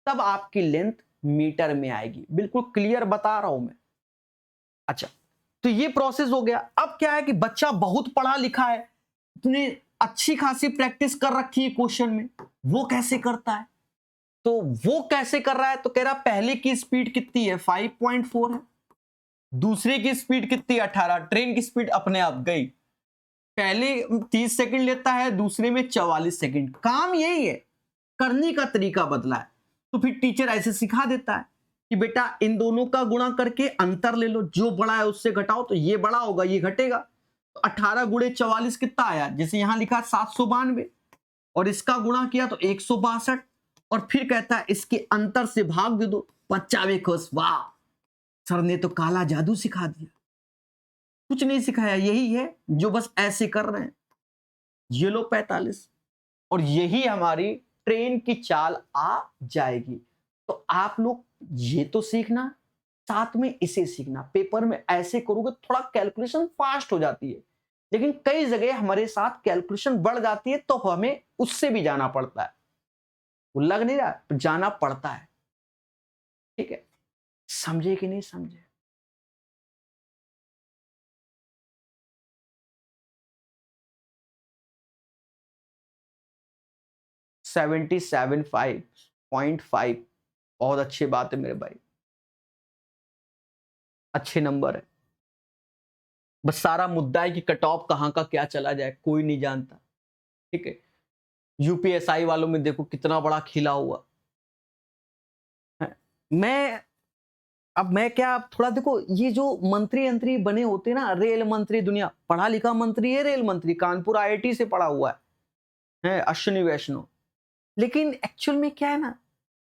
तब आपकी लेंथ मीटर में आएगी। बिल्कुल क्लियर बता रहा हूं मैं। अच्छा, तो ये प्रोसेस हो गया। अब क्या है कि बच्चा बहुत पढ़ा लिखा है, इतनी अच्छी खासी प्रैक्टिस कर रखी है क्वेश्चन में, वो कैसे करता है, तो वो कैसे कर रहा है, तो कह रहा पहले की स्पीड कितनी है 5.4 है, दूसरे की स्पीड कितनी 18, ट्रेन की स्पीड अपने आप गई, पहले 30 सेकंड लेता है, दूसरे में 44 सेकंड। काम यही है, करने का तरीका बदला है। तो फिर टीचर ऐसे सिखा देता है कि बेटा इन दोनों का गुणा करके अंतर ले लो, जो बड़ा है उससे घटाओ, तो ये बड़ा होगा ये घटेगा, तो 18 गुणे 44 कितना आया, जैसे यहां लिखा 792, और इसका गुणा किया तो 162, और फिर कहता है इसके अंतर से भाग दे दो, 55 खुश। वाह, सर ने तो काला जादू सिखा दिया। कुछ नहीं सिखाया, यही है जो बस ऐसे कर रहे हैं। ये लो 45, और यही हमारी ट्रेन की चाल आ जाएगी। तो आप लोग ये तो सीखना, साथ में इसे सीखना। पेपर में ऐसे करोगे थोड़ा कैलकुलेशन फास्ट हो जाती है, लेकिन कई जगह हमारे साथ कैलकुलेशन बढ़ जाती है, तो हमें उससे भी जाना पड़ता है। वो लग नहीं रहा, जाना पड़ता है। ठीक है, समझे कि नहीं समझे? $77.5 बहुत अच्छी बात है मेरे भाई, अच्छे नंबर है। बस सारा मुद्दा है कि कट ऑफ कहां का क्या चला जाए, कोई नहीं जानता। ठीक है, यूपीएसआई वालों में देखो कितना बड़ा खिला हुआ है। मैं क्या, थोड़ा देखो, ये जो मंत्री बने होते हैं ना, रेल मंत्री, दुनिया पढ़ा लिखा मंत्री है, रेल मंत्री कानपुर आईआईटी से पढ़ा हुआ है अश्विनी वैष्णव। लेकिन एक्चुअल में क्या है ना,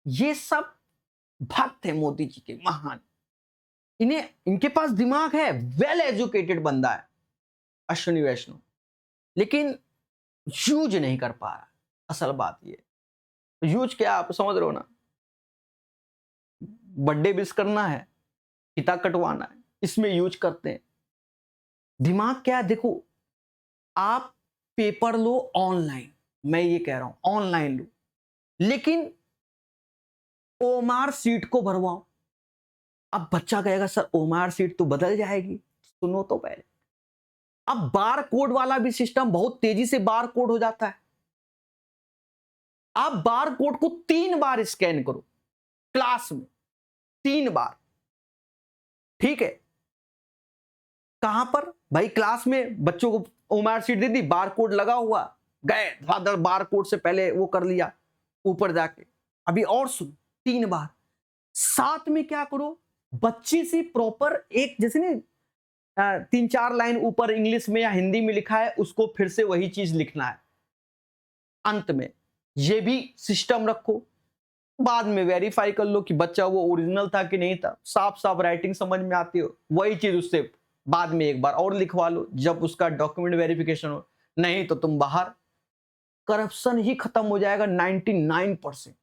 ये सब भक्त है मोदी जी के, महान। इनके पास दिमाग है, वेल एजुकेटेड बंदा है अश्विनी वैष्णव, लेकिन यूज नहीं कर पा रहा। असल बात ये, यूज क्या आप समझ रहे हो ना, बर्थडे विश करना है, फीता कटवाना है, इसमें यूज करते हैं। दिमाग क्या है, देखो आप पेपर लो ऑनलाइन, मैं ये कह रहा हूं ऑनलाइन लो, लेकिन ओमार सीट को भरवाओ। अब बच्चा कहेगा सर ओमार सीट तो बदल जाएगी, सुनो तो पहले। अब बार कोड वाला भी सिस्टम बहुत तेजी से बार कोड हो जाता है। आप बार कोड को 3 बार स्कैन करो क्लास में, 3 बार। ठीक है, कहां पर भाई, क्लास में बच्चों को ओमार सीट दे दी, बार कोड लगा हुआ, गए फादर बार कोड से पहले वो कर लिया ऊपर जाके। अभी और सुन, 3 बार। साथ में क्या करो, बच्ची सी प्रॉपर एक, जैसे नहीं 3-4 लाइन ऊपर इंग्लिश में या हिंदी में लिखा है, उसको फिर से वही चीज लिखना है अंत में। ये भी सिस्टम रखो। बाद में वेरीफाई कर लो कि बच्चा वो ओरिजिनल था कि नहीं था, साफ साफ राइटिंग समझ में आती हो, वही चीज उससे बाद में एक बार और लिखवा लो जब उसका डॉक्यूमेंट वेरिफिकेशन हो, नहीं तो तुम बाहर। करप्शन ही खत्म हो जाएगा 99%।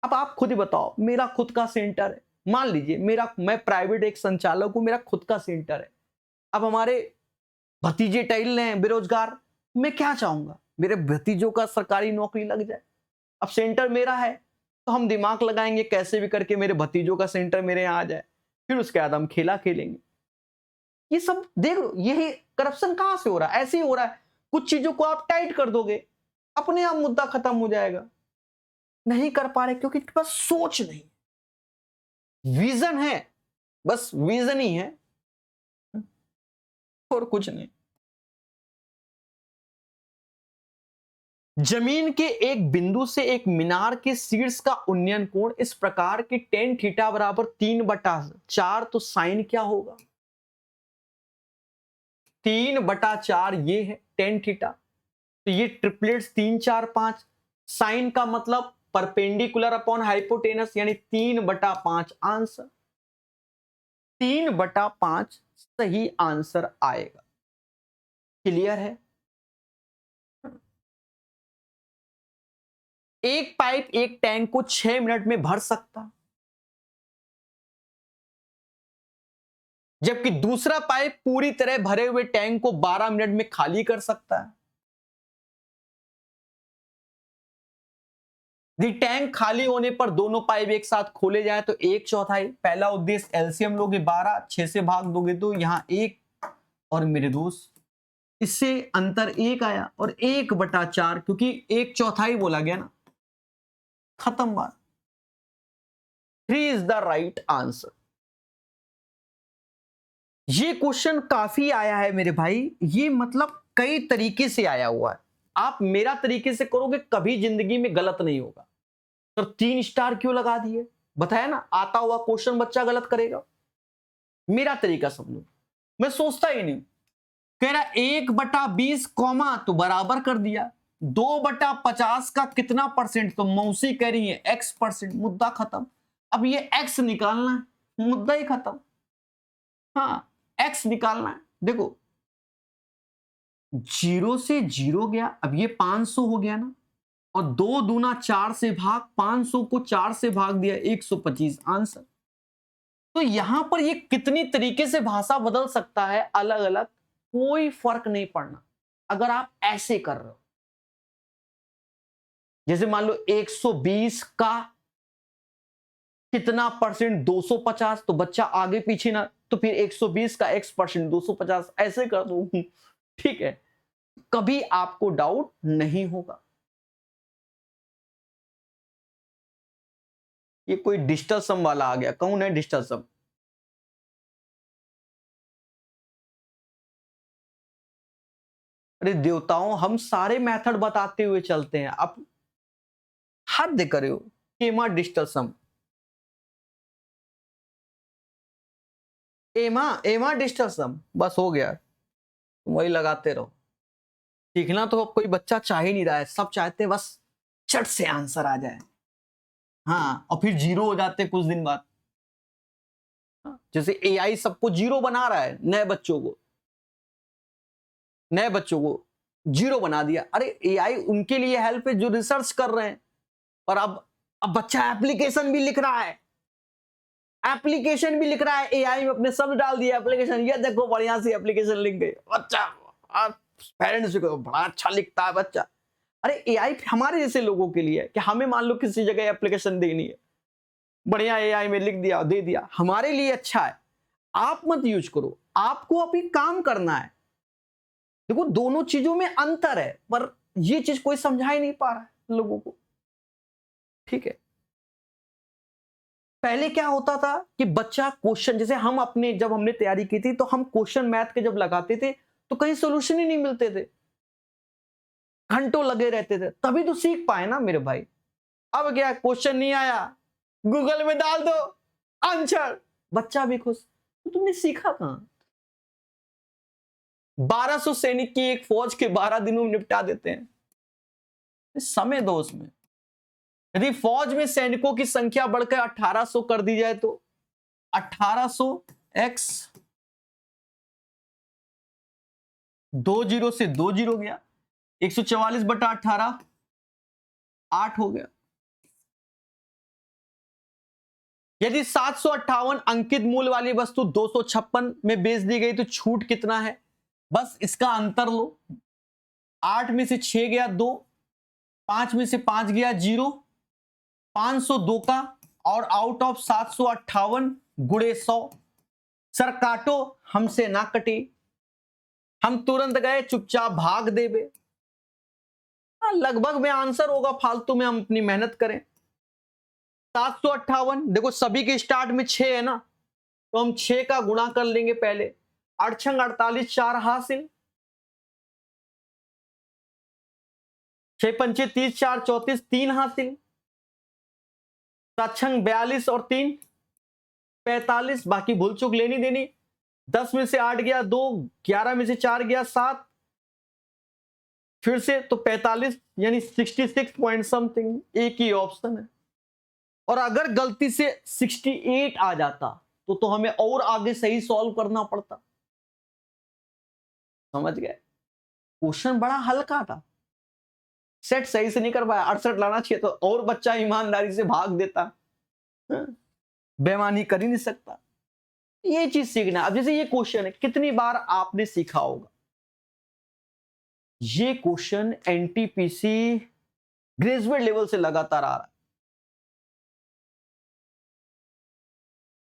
अब आप खुद ही बताओ, मेरा खुद का सेंटर है, मान लीजिए मैं प्राइवेट एक संचालक हूं, मेरा खुद का सेंटर है। अब हमारे भतीजे टहल रहे हैं बेरोजगार, मैं क्या चाहूंगा मेरे भतीजों का सरकारी नौकरी लग जाए। अब सेंटर मेरा है तो हम दिमाग लगाएंगे कैसे भी करके मेरे भतीजों का सेंटर मेरे यहाँ आ जाए, फिर उसके बाद हम खेला खेलेंगे। ये सब देख लो, यही करप्शन कहां से हो रहा है, ऐसे ही हो रहा है। कुछ चीजों को आप टाइट कर दोगे, अपने आप मुद्दा खत्म हो जाएगा। नहीं कर पा रहे क्योंकि इनके पास सोच नहीं, विजन है, बस विजन ही है और कुछ नहीं। जमीन के एक बिंदु से एक मीनार के शीर्ष का उन्नयन कोण इस प्रकार कि टेन थीटा बराबर 3/4, तो साइन क्या होगा? 3/4 ये है टेन थीटा, तो ये ट्रिपलेट्स 3 4 5। साइन का मतलब परपेंडिकुलर अपॉन हाइपोटेनस, यानी 3/5 आंसर। 3/5 सही आंसर आएगा। क्लियर है? एक पाइप एक टैंक को 6 मिनट में भर सकता, जबकि दूसरा पाइप पूरी तरह भरे हुए टैंक को 12 मिनट में खाली कर सकता है। यदि टैंक खाली होने पर दोनों पाइप एक साथ खोले जाए तो 1/4। पहला उद्देश्य एलसीएम लोगे 12, 6 से भाग दोगे तो यहां 1, और मेरे दोस्त इससे अंतर 1 आया, और 1/4 क्योंकि 1/4 बोला गया ना, खत्म बात। 3 इज द राइट आंसर। ये क्वेश्चन काफी आया है मेरे भाई, ये मतलब कई तरीके से आया हुआ है। आप मेरा तरीके से करोगे कभी जिंदगी में गलत नहीं होगा। तो 3 स्टार क्यों लगा दिए? बताया ना, आता हुआ क्वेश्चन बच्चा गलत करेगा। मेरा तरीका समझो, मैं सोचता ही नहीं, कह रहा 1/20 कॉमा तो बराबर कर दिया, 2/50 का कितना परसेंट, तो मौसी कह रही है x%, मुद्दा खत्म। अब ये x निकालना है, मुद्दा ही खत्म। हाँ, x निकालना है। देखो 0 से 0 गया, अब ये 500 हो गया ना, और 2 दूना 4 से भाग, 500 को 4 से भाग दिया, 125 आंसर। तो यहां पर ये कितनी तरीके से भाषा बदल सकता है अलग अलग, कोई फर्क नहीं पड़ना अगर आप ऐसे कर रहे हो। जैसे मान लो 120 का कितना परसेंट, 250, तो बच्चा आगे पीछे ना, तो फिर 120 का x%, 250 ऐसे कर दो। ठीक है, कभी आपको डाउट नहीं होगा। ये कोई डिजिटल सम वाला आ गया, कौन है डिजिटल सम? अरे देवताओं, हम सारे मेथड बताते हुए चलते हैं, आप हद करे हो। एमा डिजिटल सम, एमा एमा डिजिटल सम, बस हो गया, तुम वही लगाते रहो। सीखना तो अब कोई बच्चा चाह ही नहीं रहा है, सब चाहते हैं बस चट से आंसर आ जाए। हाँ, और फिर जीरो हो जाते कुछ दिन बाद। जैसे एआई सबको जीरो बना रहा है, नए बच्चों को जीरो बना दिया। अरे एआई उनके लिए हेल्प है जो रिसर्च कर रहे हैं, और अब बच्चा एप्लीकेशन भी लिख रहा है, एआई में अपने शब्द डाल दिया एप्लीकेशन, ये देखो बढ़िया सी एप्लीकेशन लिख गई बच्चा, पेरेंट्स को बड़ा अच्छा लिखता है बच्चा। अरे एआई हमारे जैसे लोगों के लिए है कि हमें मान लो किसी जगह एप्लीकेशन देनी है, बढ़िया एआई में लिख दिया, दे दिया, हमारे लिए अच्छा है। आप मत यूज करो, आपको अभी काम करना है। देखो दोनों चीजों में अंतर है, पर ये चीज कोई समझा ही नहीं पा रहा है लोगों को। ठीक है, पहले क्या होता था कि बच्चा क्वेश्चन, जैसे हम अपने जब हमने तैयारी की थी तो हम क्वेश्चन मैथ के जब लगाते थे तो कहीं सोल्यूशन ही नहीं मिलते थे, घंटों लगे रहते थे, तभी तो सीख पाए ना मेरे भाई। अब क्या, क्वेश्चन नहीं आया, गूगल में डाल दो आंसर, बच्चा भी खुश। तो तुमने सीखा कहां? 1200 सैनिक की एक फौज के 12 दिनों में निपटा देते हैं, समय दो उसमें। यदि फौज में सैनिकों की संख्या बढ़कर 1800 कर दी जाए तो 1800 x 20 से 20 गया, 144/18 8 हो गया। यदि 758 अंकित मूल्य वाली वस्तु 256 में बेच दी गई तो छूट कितना है? बस इसका अंतर लो। 8 में से 6 गया 2, 5 में से 5 गया 0, 502 का और आउट ऑफ 758 गुणे 100। सर काटो, हमसे ना कटे, हम तुरंत गए चुपचाप भाग देवे। लगभग में आंसर होगा, फालतू में हम अपनी मेहनत करें। 758 देखो सभी के स्टार्ट में 6 है ना, तो हम 6 का गुणा कर लेंगे पहले। 8 छंग 48, 4 हासिल, 6 पंचे 30, 4 34, 3 हासिल, 7 छंग 42 और 3 45, बाकी भूल चूक लेनी देनी। 10 में से 8 गया 2, 11 में से 4 गया 7, फिर से तो 45 यानी 66 पॉइंट समथिंग, एक ही ऑप्शन है। और अगर गलती से 68 आ जाता तो हमें और आगे सही सॉल्व करना पड़ता। समझ गए? क्वेश्चन बड़ा हल्का था, सेट सही से नहीं कर पाया। 68 लाना चाहिए तो और बच्चा ईमानदारी से भाग देता, बेईमानी कर ही नहीं सकता। ये चीज सीखना। अब जैसे ये क्वेश्चन है, कितनी बार आपने सीखा होगा ये क्वेश्चन, एनटीपीसी ग्रेजुएट लेवल से लगातार आ रहा है।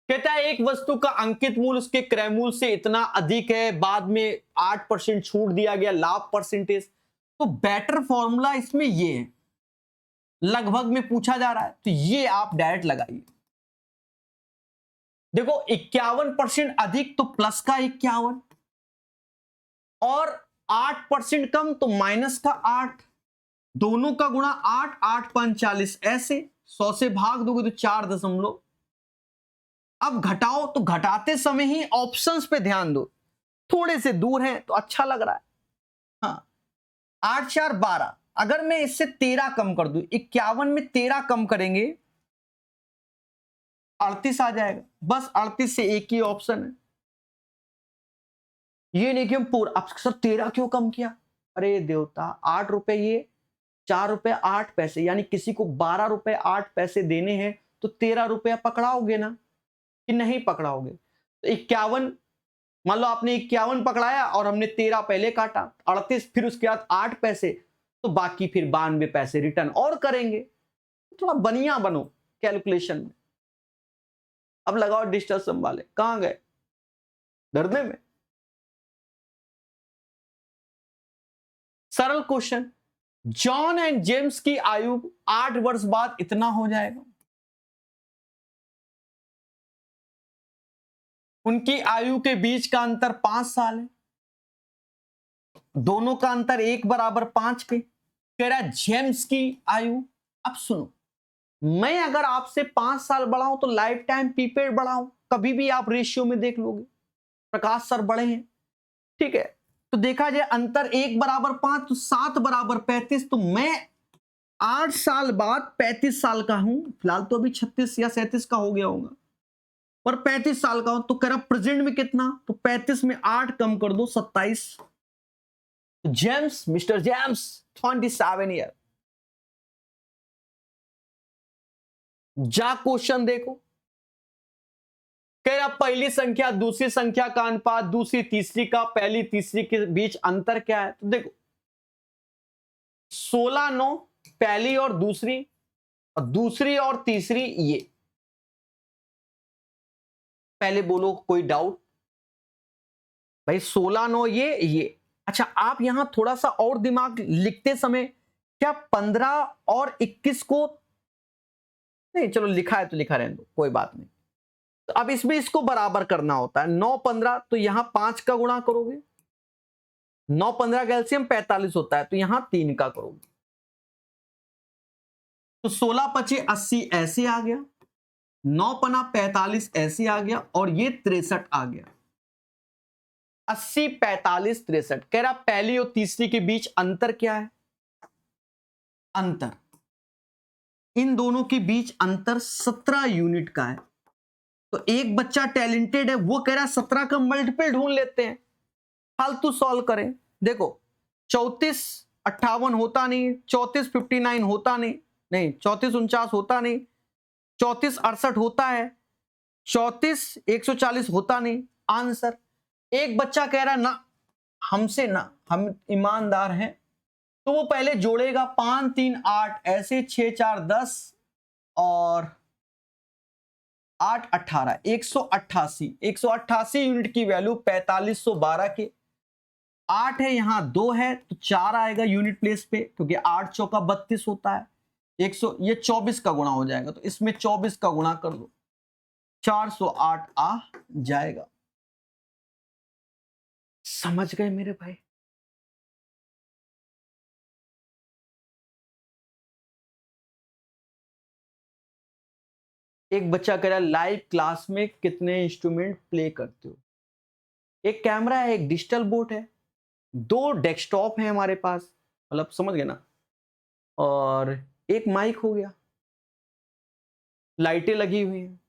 कहता है एक वस्तु का अंकित मूल्य उसके क्रय मूल्य से इतना अधिक है, बाद में 8% छूट दिया गया, लाभ परसेंटेज। तो बेटर फॉर्मूला इसमें ये है, लगभग में पूछा जा रहा है तो ये आप डायरेक्ट लगाइए। देखो 51% अधिक तो प्लस का 51 और 8% कम तो माइनस का 8, दोनों का गुणा 8, 8 5 40, ऐसे 100 से भाग दोगे तो 4 दशमलव। अब घटाओ तो घटाते समय ही ऑप्शंस पे ध्यान दो, थोड़े से दूर हैं तो अच्छा लग रहा है। हाँ 8 4 12, अगर मैं इससे 13 कम कर दूं, 51 में 13 कम करेंगे 38 आ जाएगा। बस 38 से एक ही ऑप्शन है, ये नहीं कि हम पूरा। अब सर 13 क्यों कम किया? अरे देवता, 8 रुपए ये, 4 रुपए 8 पैसे, यानी किसी को 12 रुपए 8 पैसे देने हैं तो 13 रुपया पकड़ाओगे ना कि नहीं पकड़ाओगे? तो 51, मान लो आपने 51 पकड़ाया और हमने 13 पहले काटा, 38 फिर उसके बाद 8 पैसे, तो बाकी फिर 92 पैसे रिटर्न और करेंगे। थोड़ा बनिया बनो कैलकुलेशन में। अब लगाओ डिजिटल संभाले, कहां गए डरने में। सरल क्वेश्चन, जॉन एंड जेम्स की आयु 8 वर्ष बाद इतना हो जाएगा। उनकी आयु के बीच का अंतर 5 साल है, दोनों का अंतर 1 बराबर 5 के। कह रहा जेम्स की आयु, अब सुनो, मैं अगर आपसे 5 साल बड़ा हूं तो लाइफ टाइम पीरियड बड़ा हूं, कभी भी आप रेशियो में देख लोगे। प्रकाश सर बड़े हैं, ठीक है, तो देखा जाए अंतर 1 बराबर 5 तो 7 बराबर 35, तो मैं 8 साल बाद 35 साल का हूं। फिलहाल तो अभी 36 या 37 का हो गया होगा, पर 35 साल का हूं। तो कह रहा प्रेजेंट में कितना, तो 35 में 8 कम कर दो 27। James, mister James 27 year. जा क्वेश्चन देखो, कह रहा पहली संख्या दूसरी संख्या का अनुपात, दूसरी तीसरी का पहली तीसरी के बीच अंतर क्या है? तो देखो 16 9, पहली और दूसरी और तीसरी, ये पहले बोलो कोई डाउट? भाई 16 9 ये। अच्छा आप यहां थोड़ा सा और दिमाग लिखते समय, क्या 15 और 21 को नहीं, चलो लिखा है तो लिखा रहने दो, कोई बात नहीं। तो अब इसमें इसको बराबर करना होता है, 9 15, तो यहां 5 का गुणा करोगे, 9 15 का एलसीएम 45 होता है, तो यहां 3 का करोगे, तो 16 25 80 ऐसे आ गया, 9 पना 45 ऐसे आ गया, और ये 63 आ गया। 80 45 63। कह रहा पहली और तीसरी के बीच अंतर क्या है? अंतर इन दोनों के बीच अंतर 17 यूनिट का है। तो एक बच्चा टैलेंटेड है, वो कह रहा है 17 का मल्टीपल ढूंढ लेते हैं, फालतू सॉल्व करें। देखो 34 58 होता नहीं, 34 59 होता नहीं, 34 49 होता नहीं, 34 68 होता है, 34 140 होता नहीं। आंसर, एक बच्चा कह रहा है ना हमसे ना, हम ईमानदार हैं, तो वो पहले जोड़ेगा 5 3 8 ऐसे, 6 4 10 और 8 18 188 188 यूनिट की वैल्यू 4512 के 8 है, यहां 2 है तो 4 आएगा यूनिट प्लेस पे, क्योंकि 8 चौका 32 होता है। 100 ये 24 का गुणा हो जाएगा, तो इसमें 24 का गुणा कर दो, 408 आ जाएगा। समझ गए मेरे भाई? एक बच्चा कह रहा है लाइव क्लास में कितने इंस्ट्रूमेंट प्ले करते हो? एक कैमरा है, एक डिजिटल बोर्ड है, 2 डेस्कटॉप है हमारे पास, मतलब समझ गए ना, और एक माइक हो गया, लाइटें लगी हुई हैं,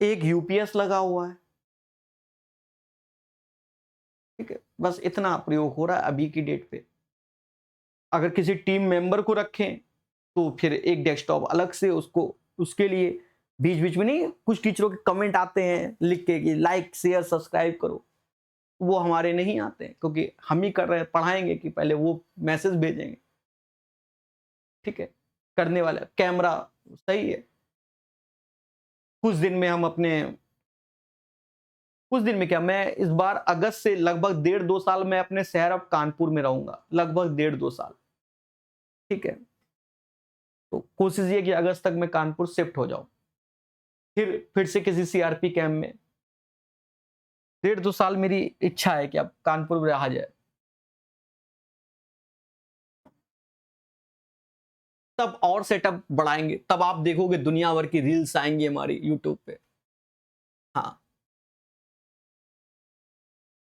एक यूपीएस लगा हुआ है। ठीक है, बस इतना प्रयोग हो रहा है अभी की डेट पे। अगर किसी टीम मेंबर को रखें तो फिर एक डेस्कटॉप अलग से उसको, उसके लिए बीच बीच में नहीं, कुछ टीचरों के कमेंट आते हैं लिख के कि लाइक शेयर सब्सक्राइब करो, वो हमारे नहीं आते हैं, क्योंकि हम ही कर रहे हैं, पढ़ाएंगे कि पहले वो मैसेज भेजेंगे। ठीक है, करने वाला कैमरा सही है। कुछ दिन में हम अपने, कुछ दिन में क्या, मैं इस बार अगस्त से लगभग 1.5-2 साल मैं अपने शहर अब कानपुर में रहूंगा, लगभग 1.5-2 साल। ठीक है, तो कोशिश ये कि अगस्त तक मैं कानपुर शिफ्ट हो जाऊं, फिर से किसी सीआरपी कैंप में। 1.5-2 साल मेरी इच्छा है कि अब कानपुर में रहा जाए, तब और सेटअप बढ़ाएंगे, तब आप देखोगे दुनिया भर की रील्स आएंगी हमारी यूट्यूब पे। हाँ,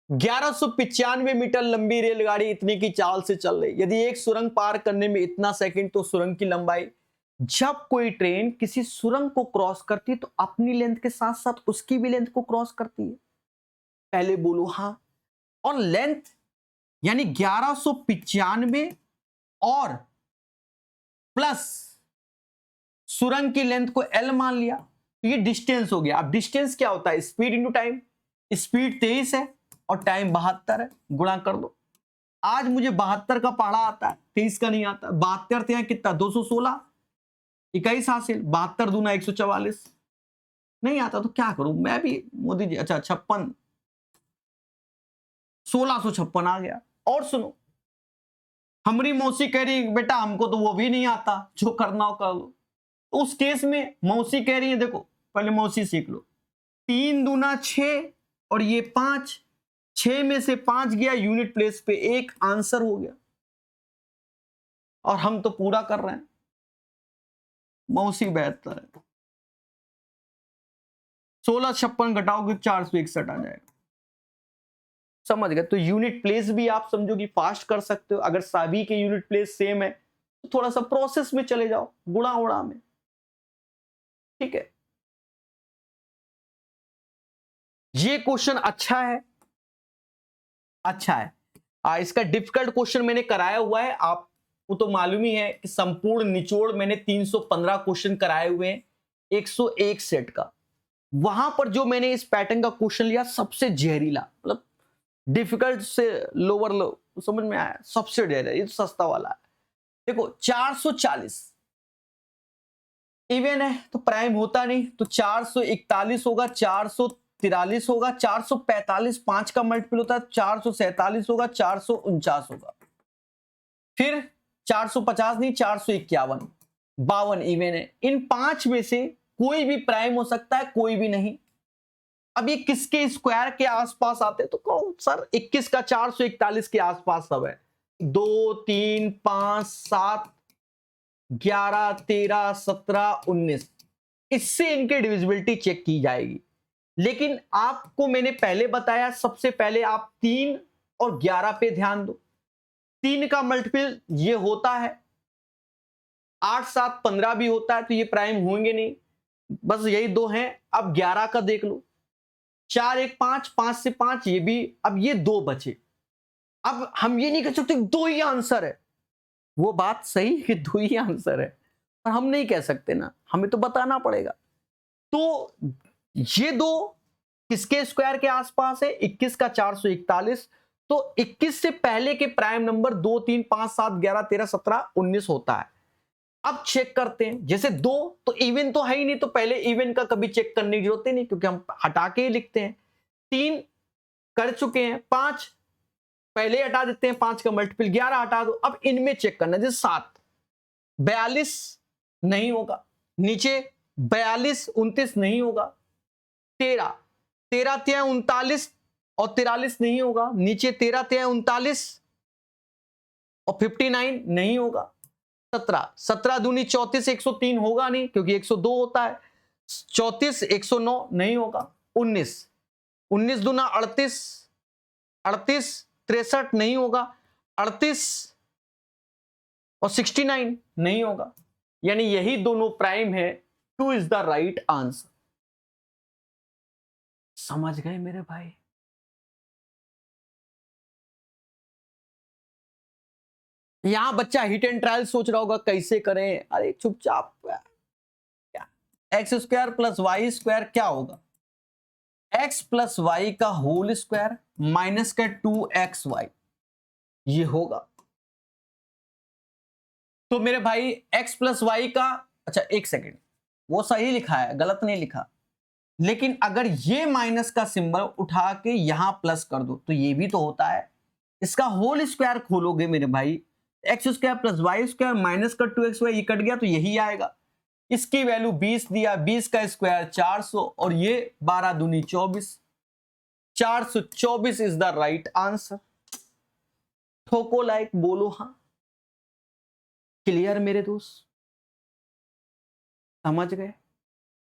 1195 मीटर लंबी रेलगाड़ी इतने की चाल से चल रही, यदि एक सुरंग पार करने में इतना सेकंड, तो सुरंग की लंबाई। जब कोई ट्रेन किसी सुरंग को क्रॉस करती है तो अपनी लेंथ के साथ साथ उसकी भी लेंथ को क्रॉस करती है। पहले बोलो हाँ। और लेंथ यानी 1195 और प्लस सुरंग की लेंथ को एल मान लिया, तो ये डिस्टेंस हो गया। अब डिस्टेंस क्या होता है? Speed into time. स्पीड 23 है और टाइम 72 है, गुणा कर दो। आज मुझे 72 का पढ़ा आता है, 23 का नहीं आता। 72 थे कितना, 216, 21 हासिल, 72 दूना 144। नहीं आता तो क्या करूं मैं भी, मोदी जी। अच्छा 56, 1656 आ गया। और सुनो, हमारी मौसी कह रही बेटा हमको तो वो भी नहीं आता, जो करना हो कर लो। उस केस में मौसी कह रही है देखो, पहले मौसी सीख लो, 3 दूना 6 और ये 5, 6 में से 5 गया यूनिट प्लेस पे, एक आंसर हो गया। और हम तो पूरा कर रहे हैं। मौसी बेहतर है। 1656 घटाओगे 461 आ जाएगा। समझ गए? तो यूनिट प्लेस भी आप समझो कि फास्ट कर सकते हो। अगर सभी के यूनिट प्लेस सेम है तो थोड़ा सा प्रोसेस में चले जाओ, गुणा उड़ा में। ठीक है, ये क्वेश्चन अच्छा है, अच्छा है। इसका डिफिकल्ट क्वेश्चन मैंने कराया हुआ है, आपको तो मालूम ही है कि संपूर्ण निचोड़ मैंने 315 क्वेश्चन कराए हुए हैं 101 सेट का। वहां पर जो मैंने इस पैटर्न का क्वेश्चन लिया सबसे जहरीला, मतलब डिफिकल्ट से लोअर समझ में आया, सबसे जहरीला, ये तो सस्ता वाला है। देखो 440 इवन है तो प्राइम होता नहीं, तो 441 होगा, 443 होगा, 445 5 का मल्टीपल होता है, 447 होगा, 449 होगा, फिर 450 नहीं, 451, 52 इवन है। इन 5 में से कोई भी प्राइम हो सकता है, कोई भी नहीं। अब ये किसके स्क्वायर के आसपास आते हैं? तो कहो सर 21 का 441 के आसपास सब है। 2 3 5 7 11 13 17 19, इससे इनके डिविजिबिलिटी चेक की जाएगी। लेकिन आपको मैंने पहले बताया, सबसे पहले आप 3 और 11 पे ध्यान दो। 3 का मल्टीपल ये होता है, 8 7 15 भी होता है तो ये प्राइम होंगे नहीं, बस यही दो हैं। अब 11 का देख लो, 4 1 5, 5 से 5 ये भी, अब ये दो बचे। अब हम ये नहीं कह सकते दो ही आंसर है, वो बात सही है कि दो ही आंसर है, पर हम नहीं कह सकते ना, हमें तो बताना पड़ेगा। तो ये दो किसके स्क्वायर के आसपास है? 21 का 441। तो 21 से पहले के प्राइम नंबर 2 3 5 7 11 13 17 19 होता है। अब चेक करते हैं, जैसे 2 तो इवन तो है ही नहीं, तो पहले इवन का कभी चेक करने की जरूरत ही नहीं क्योंकि हम हटा के ही लिखते हैं। 3 कर चुके हैं, 5 पहले हटा देते हैं, 5 का मल्टीपल 11 हटा दो। अब इनमें चेक करना, जैसे 7 42 नहीं होगा, नीचे 42 29 नहीं होगा, 13 13 3 39 और 43 नहीं होगा, नीचे 13 3 39 और 59 नहीं होगा, 17 17 दूनी 34 103 होगा नहीं क्योंकि 102 होता है, 34 109 नहीं होगा, 19 19 दूना 38 38 63 नहीं होगा, 38 और 69 नहीं होगा, यानी यही दोनों प्राइम है। 2 इज द राइट आंसर। समझ गए मेरे भाई? यहां बच्चा हिट एंड ट्रायल सोच रहा होगा कैसे करें, अरे चुपचाप, क्या x square plus y square क्या होगा? एक्स प्लस वाई का होल स्क्वायर माइनस का 2xy, ये होगा। तो मेरे भाई एक्स प्लस वाई का, अच्छा एक सेकेंड, वो सही लिखा है, गलत नहीं लिखा, लेकिन अगर ये माइनस का सिंबल उठा के यहां प्लस कर दो तो ये भी तो होता है। इसका होल स्क्वायर खोलोगे मेरे भाई, x square plus y square minus का 2xy, ये कट गया तो यही आएगा। इसकी वैल्यू 20 दिया, 20 का स्क्वायर 400 और ये 12 दूनी 24, 424 इज द राइट आंसर। ठोको लाइक, बोलो हाँ। क्लियर मेरे दोस्त? समझ गए?